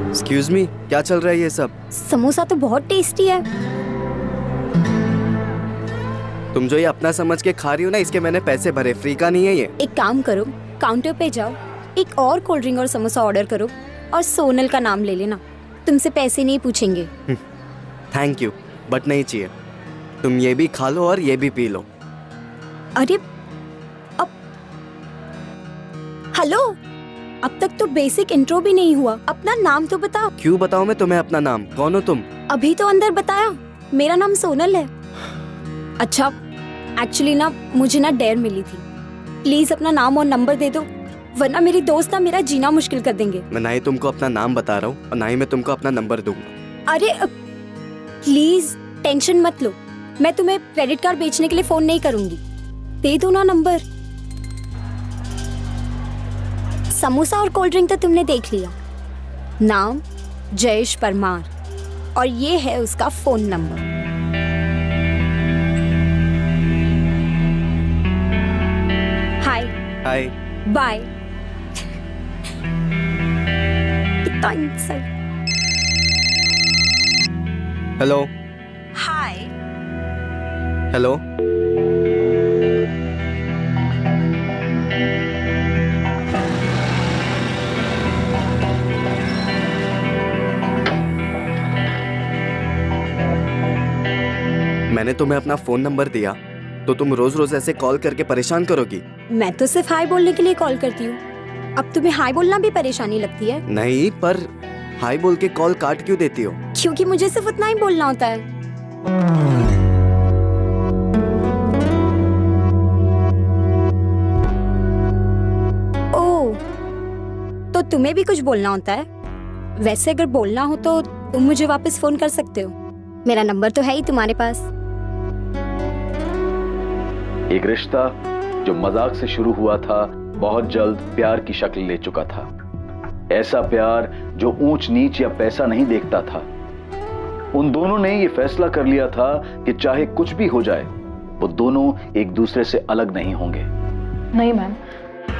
एक्सक्यूज मी, क्या चल रहा है ये सब? समोसा तो बहुत टेस्टी है। तुम जो ये अपना समझ के खा रही हो ना, इसके मैंने पैसे भरे, फ्री का नहीं है ये। एक काम करो, काउंटर पे जाओ, एक और कोल्ड ड्रिंक और समोसा ऑर्डर करो और सोनल का नाम ले लेना, तुमसे पैसे नहीं पूछेंगे। थैंक यू, बट नहीं चाहिए। तुम ये भी खा लो और ये भी पी लो। अरे अब हेलो, अब तक तो बेसिक इंट्रो भी नहीं हुआ, अपना नाम तो बताओ। क्यों बताऊं मैं तुम्हें अपना नाम? कौन हो तुम? अभी तो अंदर बताया, मेरा नाम सोनल है। अच्छा, एक्चुअली ना मुझे ना डेयर मिली थी, प्लीज अपना नाम और नंबर दे दो, वरना मेरी दोस्त ना मेरा जीना मुश्किल कर देंगे। मैं ना ही तुमको अपना नाम बता रहा हूँ और ना ही मैं तुमको अपना नंबर दूंगा। अरे प्लीज टेंशन मत लो, मैं तुम्हें क्रेडिट कार्ड बेचने के लिए फोन नहीं करूंगी, दे दो ना नंबर। समोसा और कोल्ड ड्रिंक तो तुमने देख लिया, नाम जयेश परमार और ये है उसका फोन नंबर। हाय। हाय। बाय। कितना इंसल्ट। हेलो। हाय। हेलो। मैंने तुम्हें अपना फोन नंबर दिया तो तुम रोज रोज ऐसे कॉल करके परेशान करोगी? मैं तो सिर्फ हाय बोलने के लिए कॉल करती हूँ, अब तुम्हें हाय बोलना भी परेशानी लगती है? नहीं, पर हाय बोल के कॉल काट क्यों देती हो? क्योंकि मुझे सिर्फ उतना ही बोलना होता है। ओह, तो तुम्हें भी कुछ बोलना होता है? वैसे अगर बोलना हो तो तुम मुझे वापस फोन कर सकते हो, मेरा नंबर तो है ही तुम्हारे पास। एक रिश्ता जो मजाक से शुरू हुआ था बहुत जल्द प्यार की शक्ल ले चुका था। ऐसा प्यार जो ऊंच नीच या पैसा नहीं देखता था। उन दोनों ने ये फैसला कर लिया था कि चाहे कुछ भी हो जाए वो दोनों एक दूसरे से अलग नहीं होंगे। नहीं मैम,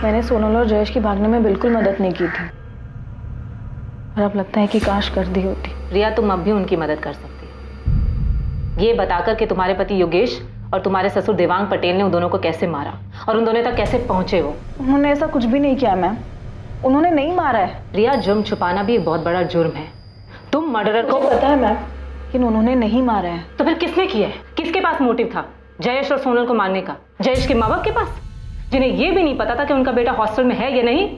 मैंने सोनल और जयेश की भागने में बिल्कुल मदद नहीं की थी, और अब लगता है कि काश कर दी होती। रिया, तुम अब भी उनकी मदद कर सकती हो, ये बताकर कि तुम्हारे पति योगेश और तुम्हारे ससुर देवांग पटेल ने उन दोनों को कैसे मारा और उन दोनों तक कैसे पहुंचे वो। उन्होंने ऐसा कुछ भी नहीं किया मैम, उन्होंने नहीं मारा है। रिया, जुर्म छुपाना भी एक बहुत बड़ा जुर्म है। तुम मर्डरर को पता है मैम, लेकिन उन्होंने नहीं मारा है। तो फिर किसने किया है? किसके पास मोटिव था जयेश और सोनल को मारने का? जयेश के माँ बाप के पास, जिन्हें यह भी नहीं पता था कि उनका बेटा हॉस्टल में है या नहीं।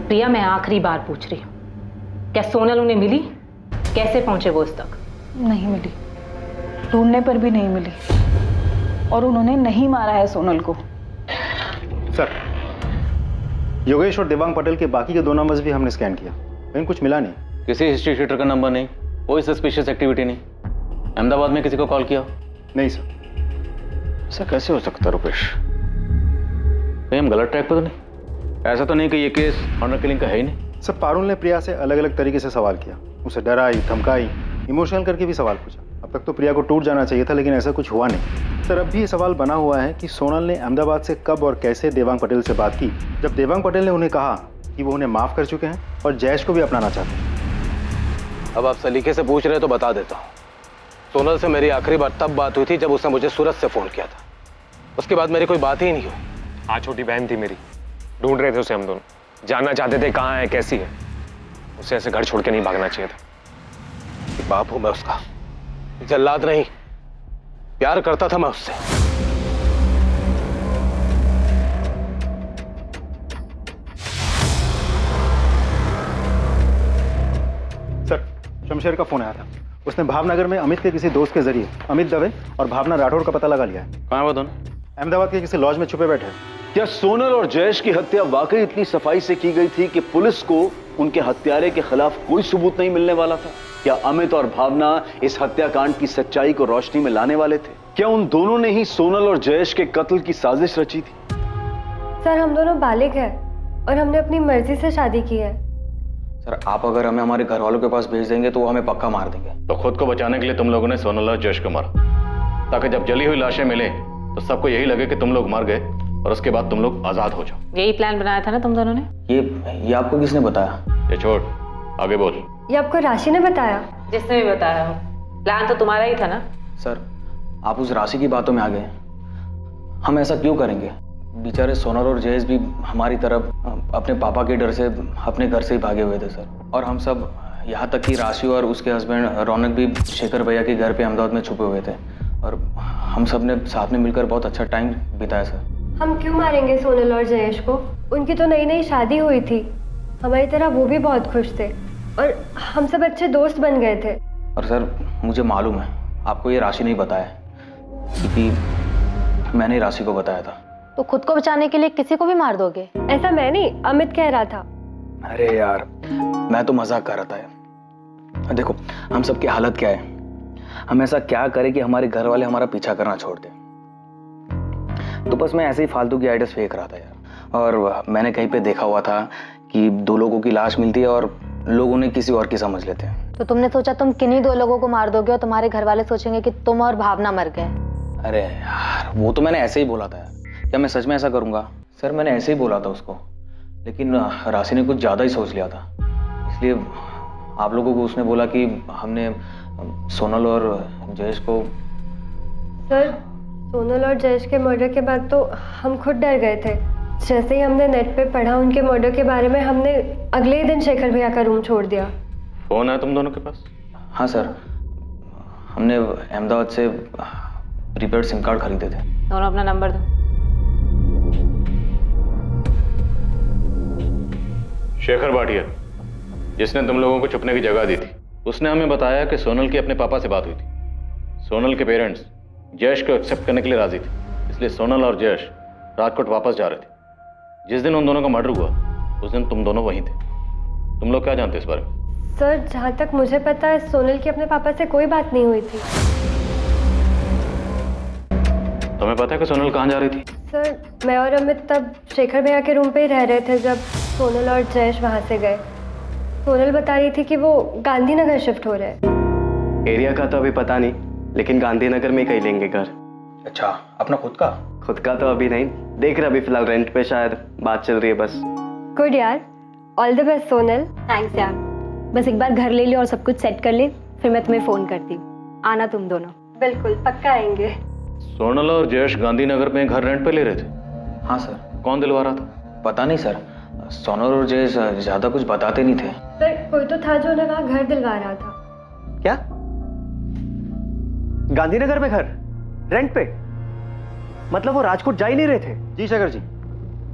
रिया, मैं आखिरी बार पूछ रही हूँ, क्या सोनल उन्हें मिली? कैसे पहुंचे वो उस तक? नहीं मिली, ढूंढने पर भी नहीं मिली, और उन्होंने नहीं मारा है सोनल को। सर, योगेश और देवांग पटेल के बाकी के 2 नंबर्स भी हमने स्कैन किया, लेकिन कुछ मिला नहीं। किसी हिस्ट्री शीटर का नंबर नहीं, कोई सस्पिशियस एक्टिविटी नहीं। अहमदाबाद में किसी को कॉल किया? नहीं सर। ऐसा कैसे हो सकता है रुपेश? कहीं हम गलत ट्रैक पर तो नहीं? ऐसा तो नहीं कि ये केस ऑनर किलिंग का है ही नहीं। सर, पारुल ने प्रिया से अलग अलग तरीके से सवाल किया, उसे डराई, धमकाई, इमोशनल करके भी सवाल पूछा। अब तक तो प्रिया को टूट जाना चाहिए था, लेकिन ऐसा कुछ हुआ नहीं। सर, अब भी ये सवाल बना हुआ है कि सोनल ने अहमदाबाद से कब और कैसे देवांग पटेल से बात की, जब देवांग पटेल ने उन्हें कहा कि वो उन्हें माफ कर चुके हैं और जयेश को भी अपनाना चाहते हैं। अब आप सलीके से पूछ रहे हैं तो बता देता हूँ। सोनल से मेरी आखिरी बार तब बात हुई थी जब उसने मुझे सूरत से फोन किया था, उसके बाद मेरी कोई बात ही नहीं हुई। हाँ, छोटी बहन थी मेरी, ढूंढ रहे थे उसे हम दोनों, जानना चाहते थे कहाँ है, कैसी है। उसे ऐसे घर छोड़ के नहीं भागना चाहिए था। बाप हूं मैं उसका, जल्लाद नहीं। प्यार करता था मैं उससे। सर, शमशेर का फोन आया था। उसने भावनगर में अमित के किसी दोस्त के जरिए अमित दवे और भावना राठौर का पता लगा लिया है। कहाँ है वो दोनों? अहमदाबाद के किसी लॉज में छुपे बैठे हैं। क्या सोनल और जयेश की हत्या वाकई इतनी सफाई से की गई थी कि पुलिस को उनके हत्यारे के खिलाफ कोई सबूत नहीं मिलने वाला था? क्या अमित और भावना इस हत्याकांड की सच्चाई को रोशनी में लाने वाले थे? क्या उन दोनों ने ही सोनल और जयेश के कत्ल की साजिश रची थी? सर, हम दोनों बालिग हैं और हमने अपनी मर्जी से शादी की है। सर, आप अगर हमें हमारे घर वालों के पास भेज देंगे तो वो हमें पक्का मार देंगे। तो खुद को बचाने के लिए तुम लोगों ने सोनल और जयेश को मारा, ताकि जब जली हुई लाशें मिले तो सबको यही लगे कि तुम लोग मर गए और उसके बाद तुम लोग आजाद हो जाओ। यही प्लान बनाया था ना तुम दोनों ने? ये आपको किसने बताया? ये छोड़, आगे बोल। ये आपको राशि ने बताया? जिसने भी बताया हो, प्लान तो तुम्हारा ही था ना? सर, आप उस राशि की बातों में आ गए। हम ऐसा क्यों करेंगे? बेचारे सोनल और जयेश भी हमारी तरफ अपने पापा के डर से अपने घर से ही भागे हुए थे सर। और हम सब, यहाँ तक कि राशि और उसके हस्बैंड रौनक भी शेखर भैया के घर पे अहमदाबाद में छुपे हुए थे। और हम सब ने साथ में मिलकर बहुत अच्छा टाइम बिताया सर। हम क्यों मारेंगे सोनल और जयेश को? उनकी तो नई नई शादी हुई थी, हमारी तरह वो भी बहुत खुश थे और हम सब अच्छे दोस्त बन गए थे। और सर, मुझे मालूम है आपको ये राशि नहीं बताया, क्योंकि मैंने राशि को बताया था। तो खुद को बचाने के लिए किसी को भी मार दोगे? ऐसा मैं नहीं, अमित कह रहा था। अरे यार, मैं तो मजाक कर रहा था यार। देखो, हम सबकी हालत क्या है, हम ऐसा क्या करें कि हमारे घर वाले हमारा पीछा करना छोड़ दें। तो बस मैं ऐसे ही फालतू की आइडियाज फेंक रहा था यार। और मैंने कहीं पे देखा हुआ था कि 2 लोगों की लाश मिलती है और लोग उन्हें किसी और की समझ लेते हैं। तो तुमने सोचा तुम किन्हीं 2 लोगों को मार दोगे और तुम्हारे घर वाले सोचेंगे कि तुम और भावना मर गए? अरे यार, वो तो मैंने ऐसे ही बोला था यार। क्या मैं सच में ऐसा करूंगा? सर, मैंने ऐसे ही बोला था उसको, लेकिन राशि ने कुछ ज्यादा ही सोच लिया था। इसलिए आप लोगों को उसने बोला कि हमने सोनल और जयेश को। सर, सोनल और जयेश के मर्डर के बाद तो हम खुद डर गए थे। जैसे ही हमने नेट पे पढ़ा उनके मर्डर के बारे में, हमने अगले ही दिन शेखर भैया का रूम छोड़ दिया। फोन है तुम दोनों के पास? हाँ सर, हमने अहमदाबाद से प्रीपेड सिम कार्ड खरीदे थे। दोनों अपना नंबर दो। शेखर भाटिया, जिसने तुम लोगों को छुपने की जगह दी थी, उसने हमें बताया कि सोनल की अपने पापा से बात हुई थी। सोनल के पेरेंट्स जयेश को एक्सेप्ट करने के लिए राजी थे, इसलिए सोनल और जयेश राजकोट वापस जा रहे थे। जिस दिन उन दोनों का मर्डर हुआ उस दिन तुम दोनों वहीं थे। तुम लोग क्या जानते हो इस बारे में? सर, जहाँ तक मुझे पता है सोनल की अपने पापा से कोई बात नहीं हुई थी। तुम्हें पता है कि सोनल कहाँ जा रही थी? सर, मैं और अमित तब शेखर भैया के रूम पे ही रह रहे थे जब सोनल और जयेश वहाँ से गए। सोनल बता रही थी कि वो गांधीनगर शिफ्ट हो रहे हैं। एरिया का तो अभी पता नहीं, लेकिन गांधीनगर में ही कहीं लेंगे घर। अच्छा, अपना खुद का? खुद का तो अभी नहीं, देख रहे अभी फिलहाल रेंट पे, शायद बात चल रही है बस। गुड यार, all the best Sonal. Thanks यार। बस एक बार घर ले लियो और सब कुछ सेट कर ले, फिर मैं तुम्हें फोन करती हूँ। आना तुम दोनों। बिल्कुल, पक्का आएंगे। सोनल और जयेश गांधीनगर में घर रेंट पे ले रहे थे? हाँ सर। कौन दिलवा रहा था? पता नहीं सर, सोनल और जयेश ज्यादा कुछ बताते नहीं थे। सर, कोई तो था जो उन्हें वहाँ घर दिलवा रहा था। क्या? गांधीनगर में घर रेंट पे? मतलब वो राजकोट जा ही नहीं रहे थे? जी शेखर जी,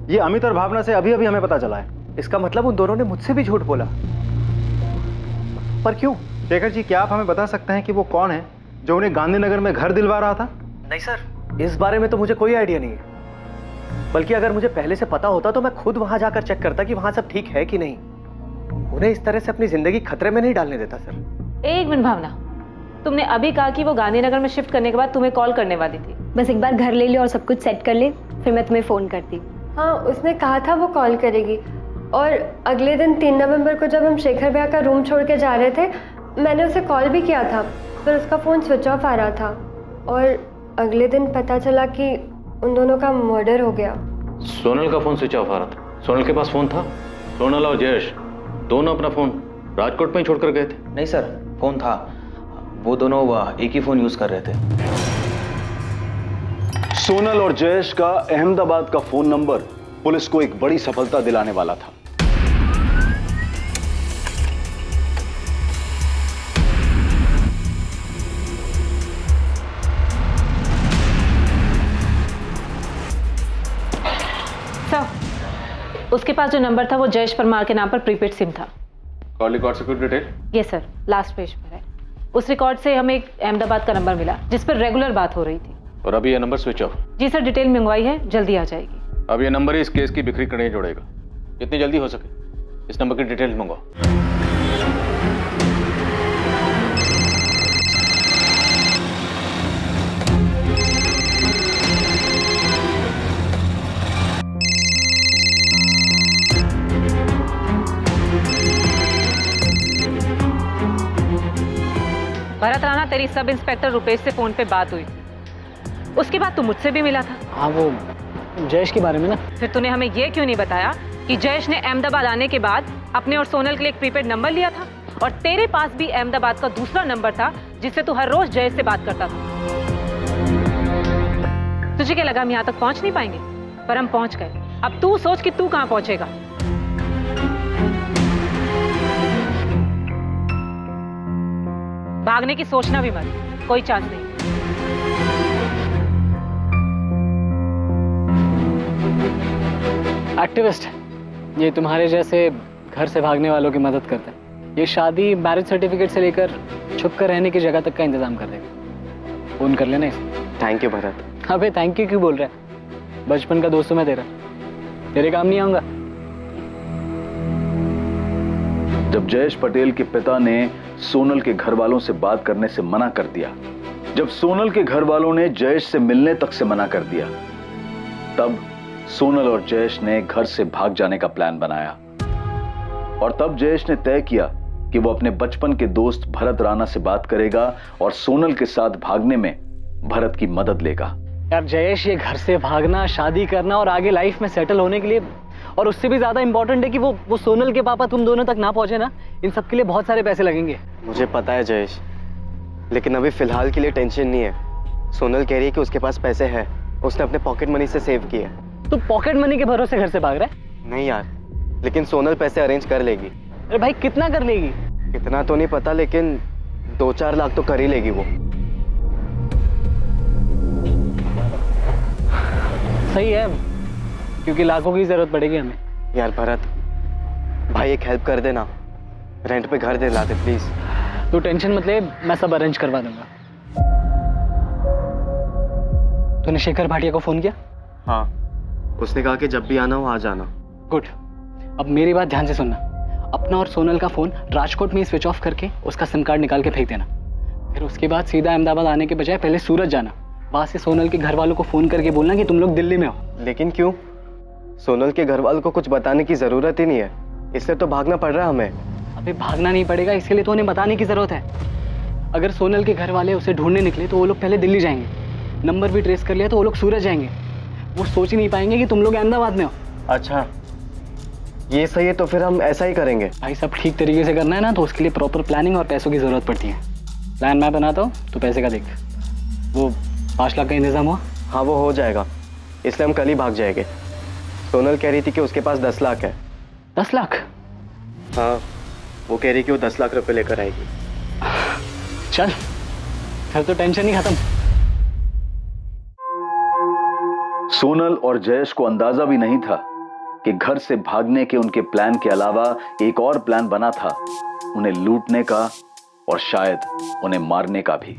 ये अमित और भावना से अभी अभी हमें पता चला है। इसका मतलब उन दोनों ने मुझसे भी झूठ बोला। पर क्यों? शेखर जी, क्या आप हमें बता सकते हैं कि वो कौन है जो उन्हें गांधीनगर में घर दिलवा रहा था? नहीं सर, इस बारे में तो मुझे कोई आइडिया नहीं है। बल्कि अगर मुझे पहले से पता होता तो मैं खुद वहां जाकर चेक करता कि वहां सब ठीक है कि नहीं। उन्हें इस तरह से अपनी जिंदगी खतरे में नहीं डालने देता सर। एक मिनट भावना, तुमने अभी कहा कि वो गांधीनगर में शिफ्ट करने के बाद तुम्हें कॉल करने वाली थी। बस एक बार घर ले लियो और सब कुछ सेट कर ले, फिर मैं तुम्हें फोन करती हूँ। हाँ, उसने कहा था वो कॉल करेगी। और अगले दिन 3 नवंबर को जब हम शेखर भैया का रूम छोड़ के जा रहे थे, मैंने उसे कॉल भी किया था, पर उसका फ़ोन स्विच ऑफ आ रहा था। और अगले दिन पता चला कि उन दोनों का मर्डर हो गया। सोनल का फोन स्विच ऑफ आ रहा था? सोनल के पास फोन था? सोनल और जयेश दोनों अपना फोन राजकोट में ही छोड़कर गए थे? नहीं सर, फोन था। वो दोनों एक ही फोन यूज कर रहे थे। सोनल और जयेश का अहमदाबाद का फोन नंबर पुलिस को एक बड़ी सफलता दिलाने वाला था। पास जो नंबर था वो जयेश परमार के नाम पर प्रीपेड सिम था। कॉल रिकॉर्ड से कुछ डिटेल? ये सर लास्ट पेज पर है। उस रिकॉर्ड से हमें एक अहमदाबाद का नंबर मिला जिस पर रेगुलर बात हो रही थी। और अभी ये नंबर स्विच ऑफ? जी सर, डिटेल मंगवाई है, जल्दी आ जाएगी। अब ये नंबर ही इस केस की बिखरी कड़ियाँ जोड़ेगा। जितनी जल्दी हो सके इस नंबर की डिटेल्स मंगवाओ। भरत राणा, तेरी सब इंस्पेक्टर रुपेश से फोन पे बात हुई थी। उसके बाद तू मुझसे भी मिला था। हाँ, वो जयेश के बारे में ना। फिर तूने हमें ये क्यों नहीं बताया कि जयेश ने अहमदाबाद आने के बाद अपने और सोनल के लिए एक प्रीपेड नंबर लिया था और तेरे पास भी अहमदाबाद का दूसरा नंबर था जिससे तू हर रोज जयेश से बात करता था। तुझे क्या लगा हम यहाँ तक पहुंच नहीं पाएंगे? पर हम पहुंच गए। अब तू सोच कि तू कहाँ पहुंचेगा। भागने की सोचना भी मत, कोई चांस नहीं। एक्टिविस्ट है ये, तुम्हारे जैसे घर से भागने वालों की मदद करता है। ये शादी, मैरिज सर्टिफिकेट से लेकर छुप कर रहने की जगह तक का इंतजाम कर देगा। फोन कर लेना इसे। Thank you Bharat. अबे थैंक यू क्यों बोल रहा है? बचपन का दोस्त हूं मैं तेरा, तेरे काम नहीं आऊंगा। जब जयेश पटेल के पिता ने सोनल के घर वालों से बात करने से मना कर दिया, जब सोनल के घर वालों ने जयेश से मिलने तक से मना कर दिया, तब सोनल और जयेश ने घर से भाग जाने का प्लान बनाया। और तब जयेश ने तय किया कि वो अपने बचपन के दोस्त भरत राणा से बात करेगा और सोनल के साथ भागने में भरत की मदद लेगा। यार जयेश, ये घर से भागना, शादी करना और आगे लाइफ में सेटल होने के लिए, और उससे भी ज्यादा इंपॉर्टेंट है कि वो सोनल के पापा तुम दोनों तक ना पहुंचे ना, इन सब के लिए बहुत सारे पैसे लगेंगे। मुझे पता है जयेश, लेकिन अभी फिलहाल के लिए टेंशन नहीं है। सोनल कह रही है कि उसके पास पैसे हैं, उसने अपने पॉकेट मनी से सेव किए। तो पॉकेट मनी के भरोसे घर से भाग रहा है? नहीं यार, लेकिन सोनल पैसे अरेंज कर लेगी। अरे भाई कितना कर लेगी? कितना तो नहीं पता, लेकिन 2-4 लाख तो कर ही लेगी वो। सही है, क्योंकि लाखों की जरूरत पड़ेगी हमें। यार भरत भाई, एक हेल्प कर देना, रेंट पे घर दिला दे प्लीज। तू टेंशन मत ले, मैं सब अरेंज करवा दूंगा। तूने शेखर भाटिया को फोन किया? हाँ, उसने कहा कि जब भी आना हो आ जाना। गुड। अब मेरी बात ध्यान से सुनना। अपना और सोनल का फोन राजकोट में ही स्विच ऑफ करके उसका सिम कार्ड निकाल के फेंक देना। फिर उसके बाद सीधा अहमदाबाद आने के बजाय पहले सूरत जाना। वहां से सोनल के घर वालों को फोन करके बोलना कि तुम लोग दिल्ली में हो। लेकिन क्यों? सोनल के घर वालों को कुछ बताने की जरूरत ही नहीं है, इसलिए तो भागना पड़ रहा है हमें। अबे भागना नहीं पड़ेगा, इसके लिए तो उन्हें बताने की जरूरत है। अगर सोनल के घर वाले उसे ढूंढने निकले तो वो लोग पहले दिल्ली जाएंगे, नंबर भी ट्रेस कर लिया तो वो लोग सूरत जाएंगे। वो सोच ही नहीं पाएंगे कि तुम लोग अहमदाबाद में हो। अच्छा, ये सही है, तो फिर हम ऐसा ही करेंगे। भाई सब ठीक तरीके से करना है ना, तो उसके लिए प्रॉपर प्लानिंग और पैसों की जरूरत पड़ती है। प्लान मैं बनाता हूँ, तो पैसे का देख। वो 5 लाख का इंतजाम हुआ? हाँ वो हो जाएगा, इसलिए हम कल ही भाग जाएंगे। सोनल कह रही थी कि उसके पास 10 लाख है। 10 लाख? हाँ, वो कह रही कि वो 10 लाख रुपए लेकर आएगी। चल, फिर तो टेंशन ही खत्म। सोनल और जयेश को अंदाजा भी नहीं था कि घर से भागने के उनके प्लान के अलावा एक और प्लान बना था, उन्हें लूटने का और शायद उन्हें मारने का भी।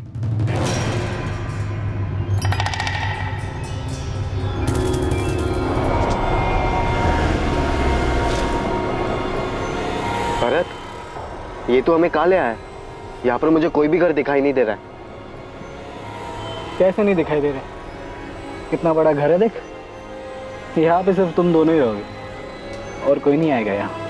भरत, ये तो हमें कहाँ ले आया है? यहाँ पर मुझे कोई भी घर दिखाई नहीं दे रहा है। कैसे नहीं दिखाई दे रहा? कितना बड़ा घर है देख। यहाँ पे सिर्फ तुम दोनों ही रहोगे और कोई नहीं आएगा यहाँ।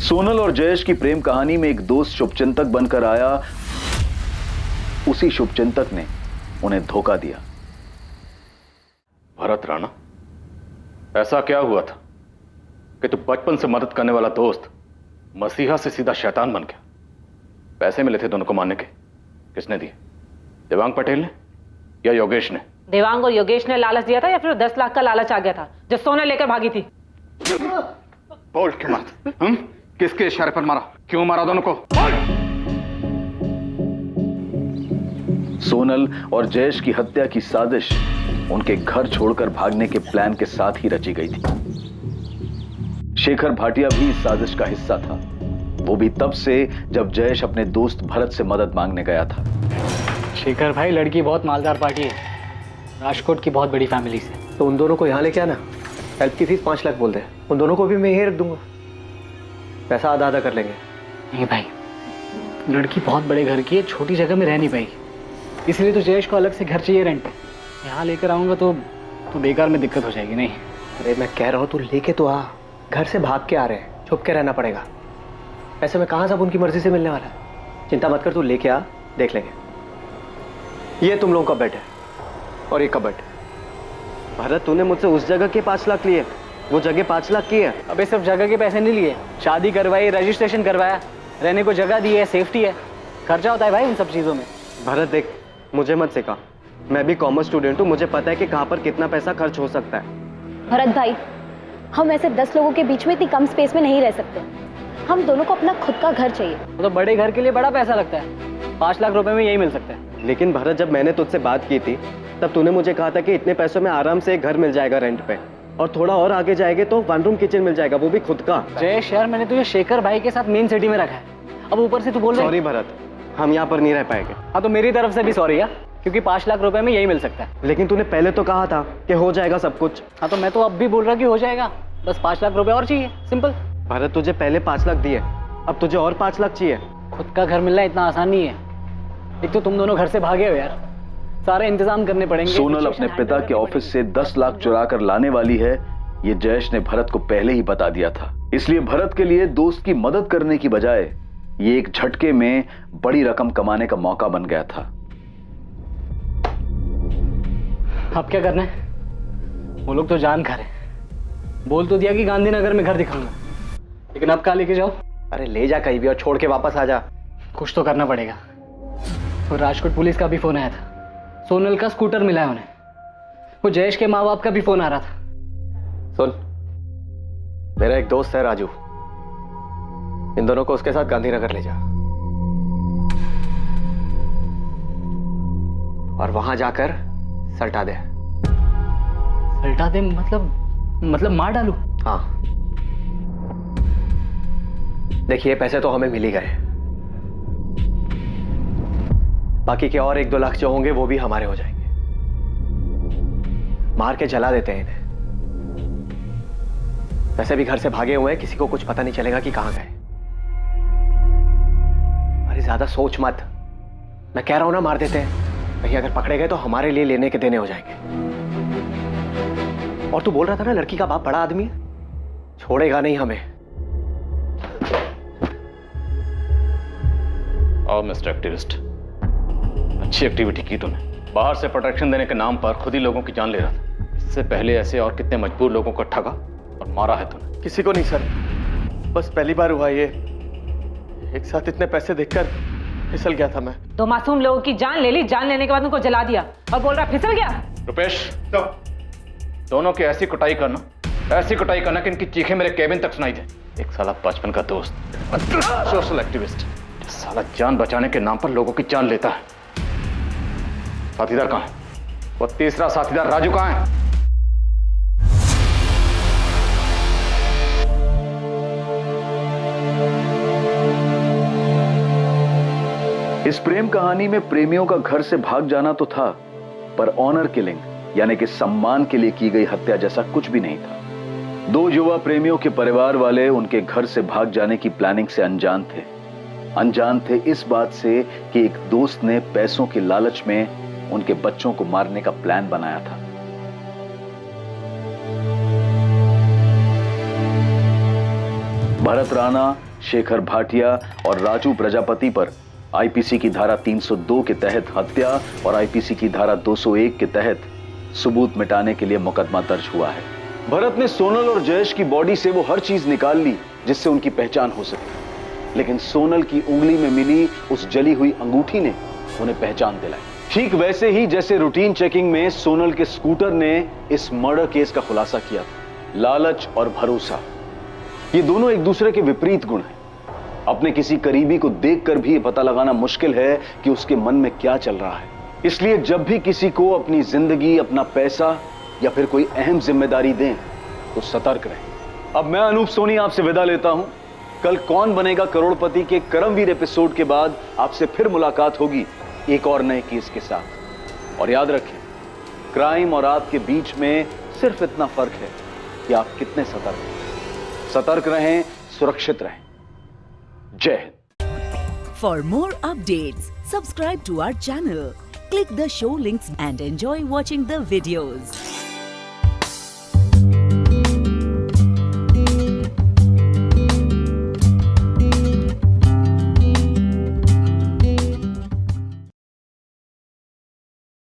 सोनल और जयेश की प्रेम कहानी में एक दोस्त शुभचिंतक बनकर आया, उसी शुभचिंतक ने उन्हें धोखा दिया। भरत राणा, ऐसा क्या हुआ था कि तू बचपन से मदद करने वाला दोस्त मसीहा से सीधा शैतान बन गया? पैसे मिले थे दोनों को मारने के, किसने दिए? देवांग पटेल ने या योगेश ने? देवांग और योगेश ने लालच दिया था या फिर 10 लाख का लालच आ गया था जो सोना लेकर भागी थी? बोल क्यों मारा? किसके इशारे पर मारा? क्यों मारा दोनों को? सोनल और जयेश की हत्या की साजिश उनके घर छोड़कर भागने के प्लान के साथ ही रची गई थी। शेखर भाटिया भी इस साजिश का हिस्सा था, वो भी तब से जब जयेश अपने दोस्त भरत से मदद मांगने गया था। शेखर भाई, लड़की बहुत मालदार पार्टी है, राजकोट की बहुत बड़ी फैमिली से। तो उन दोनों को यहाँ लेके आना, हेल्प की फीस 5 लाख बोल दे, उन दोनों को भी मैं यहीं रख दूंगा, पैसा आधा आधा कर लेंगे। नहीं भाई, लड़की बहुत बड़े घर की है, छोटी जगह में रह नहीं पाएगी, इसलिए तो जयेश को अलग से घर चाहिए रेंट पे। यहाँ लेकर आऊँगा तो बेकार में दिक्कत हो जाएगी। नहीं, अरे मैं कह रहा हूँ तू लेके तो आ, घर से भाग के आ रहे हैं, छुप के रहना पड़ेगा, ऐसे में कहाँ सब उनकी मर्जी से मिलने वाला है। चिंता मत कर, तू लेके आ, देख लेंगे। ये तुम लोगों का बेड है और ये कबर्ड। भरत, तूने मुझसे उस जगह के 5 लाख लिए, वो जगह 5 लाख की है। अबे सिर्फ जगह के पैसे नहीं लिए, शादी करवाई, रजिस्ट्रेशन करवाया, रहने को जगह दी है, सेफ्टी है, खर्चा होता है भाई उन सब चीज़ों में। भरत देख, मुझे मत सिखा, मैं भी कॉमर्स स्टूडेंट हूँ, मुझे पता है कि कहाँ पर कितना पैसा खर्च हो सकता है। भरत भाई, हम ऐसे 10 लोगों के बीच में इतनी कम स्पेस में नहीं रह सकते, हम दोनों को अपना खुद का घर चाहिए। तो बड़े घर के लिए बड़ा पैसा लगता है, 5 लाख रुपए में यही मिल सकता है। लेकिन भरत, जब मैंने तुझसे बात की थी तब तूने मुझे कहा था कि इतने पैसों में आराम से एक घर मिल जाएगा रेंट पे, और थोड़ा और आगे जाएंगे तो 1 रूम किचन मिल जाएगा, वो भी खुद का। जयेश यार, मैंने तुझे शेखर भाई के साथ मेन सिटी में रखा है, अब ऊपर से तू बोल रहा है। सॉरी भरत, हम यहाँ पर नहीं रह पाएंगे। हाँ तो मेरी तरफ से भी सॉरी यार, क्योंकि 5 लाख रुपए में यही मिल सकता है। लेकिन तूने पहले तो कहा था कि हो जाएगा सब कुछ। हाँ तो मैं तो अब भी बोल रहा कि हो जाएगा, बस 5 लाख रुपए और चाहिए, सिंपल। भरत, तुझे पहले 5 लाख दिए, अब तुझे और 5 लाख चाहिए। खुद का घर मिलना इतना आसान नहीं है, एक तो तुम दोनों घर से भागे हो यार, सारे इंतजाम करने पड़ेंगे। सोनल अपने पिता के ऑफिस से 10 लाख चुरा कर लाने वाली है, ये जयेश ने भरत को पहले ही बता दिया था। इसलिए भरत के लिए दोस्त की मदद करने की बजाय ये एक झटके में बड़ी रकम कमाने का मौका बन गया था। अब क्या करना है? वो लोग तो जान खा रहे, बोल तो दिया कि गांधीनगर में घर दिखाऊंगा, लेकिन अब कहाँ लेके जाओ? अरे ले जा कहीं भी और छोड़ के वापस आ जा। कुछ तो करना पड़ेगा। तो राजकोट पुलिस का भी फोन आया था, सोनल का स्कूटर मिला है उन्हें, वो जयेश के माँ बाप का भी फोन आ रहा था। सुन, मेरा एक दोस्त है राजू, इन दोनों को उसके साथ गांधीनगर ले जा और वहां जाकर सल्टा दे। सल्टा दे मतलब मार डालू? हाँ, देखिए पैसे तो हमें मिल ही गए, बाकी के और 1-2 लाख जो होंगे वो भी हमारे हो जाएंगे। मार के जला देते हैं इन्हें, वैसे भी घर से भागे हुए हैं, किसी को कुछ पता नहीं चलेगा कि कहां गए। अरे ज्यादा सोच मत, मैं कह रहा हूं ना मार देते हैं, कहीं अगर पकड़े गए तो हमारे लिए लेने के देने हो जाएंगे। और तू बोल रहा था ना लड़की का बाप बड़ा आदमी है, छोड़ेगा नहीं हमें। आओ मिस्टर एक्टिविस्ट, अच्छी एक्टिविटी की तूने, बाहर से प्रोटेक्शन देने के नाम पर खुद ही लोगों की जान ले रहा था। इससे पहले ऐसे और कितने मजबूर लोगों को ठगा और मारा है तूने? किसी को नहीं सर, बस पहली बार हुआ ये, एक साथ इतने पैसे देखकर फिसल गया था मैं। तो मासूम लोगों की जान ले ली, जान लेने के बाद उनको जला दिया और बोल रहा फिसल गया। रुपेश, दोनों की ऐसी कुटाई करना कि इनकी चीखें मेरे केबिन तक सुनाई दे। एक साला बचपन का दोस्त, सोशल एक्टिविस्ट, साला जान बचाने के नाम पर लोगों की जान लेता है। साथीदार कहां है? वो तीसरा साथीदार राजू कहां है? इस प्रेम कहानी में प्रेमियों का घर से भाग जाना तो था, पर ऑनर किलिंग यानी कि सम्मान के लिए की गई हत्या जैसा कुछ भी नहीं था। 2 युवा प्रेमियों के परिवार वाले उनके घर से भाग जाने की प्लानिंग से अनजान थे इस बात से कि एक दोस्त ने पैसों के लालच में उनके बच्चों को मारने का प्लान बनाया था। भरत राणा, शेखर भाटिया और राजू प्रजापति पर आईपीसी की धारा 302 के तहत हत्या और आईपीसी की धारा 201 के तहत सबूत मिटाने के लिए मुकदमा दर्ज हुआ है। भरत ने सोनल और जयेश की बॉडी से वो हर चीज निकाल ली जिससे उनकी पहचान हो सके, लेकिन सोनल की उंगली में मिली उस जली हुई अंगूठी ने उन्हें पहचान दिलाई। ठीक वैसे ही जैसे रूटीन चेकिंग में सोनल के स्कूटर ने इस मर्डर केस का खुलासा किया था। लालच और भरोसा, ये दोनों एक दूसरे के विपरीत गुण हैं। अपने किसी करीबी को देखकर भी पता लगाना मुश्किल है कि उसके मन में क्या चल रहा है। इसलिए जब भी किसी को अपनी जिंदगी, अपना पैसा या फिर कोई अहम जिम्मेदारी दें तो सतर्क रहें। अब मैं अनूप सोनी आपसे विदा लेता हूं। कल कौन बनेगा करोड़पति के करमवीर एपिसोड के बाद आपसे फिर मुलाकात होगी एक और नए केस के साथ। और याद रखें, क्राइम और आपके बीच में सिर्फ इतना फर्क है कि आप कितने सतर्क हैं। सतर्क रहें, सुरक्षित रहें। जय Hind. For more updates, subscribe to our channel, click the show links and enjoy watching the videos.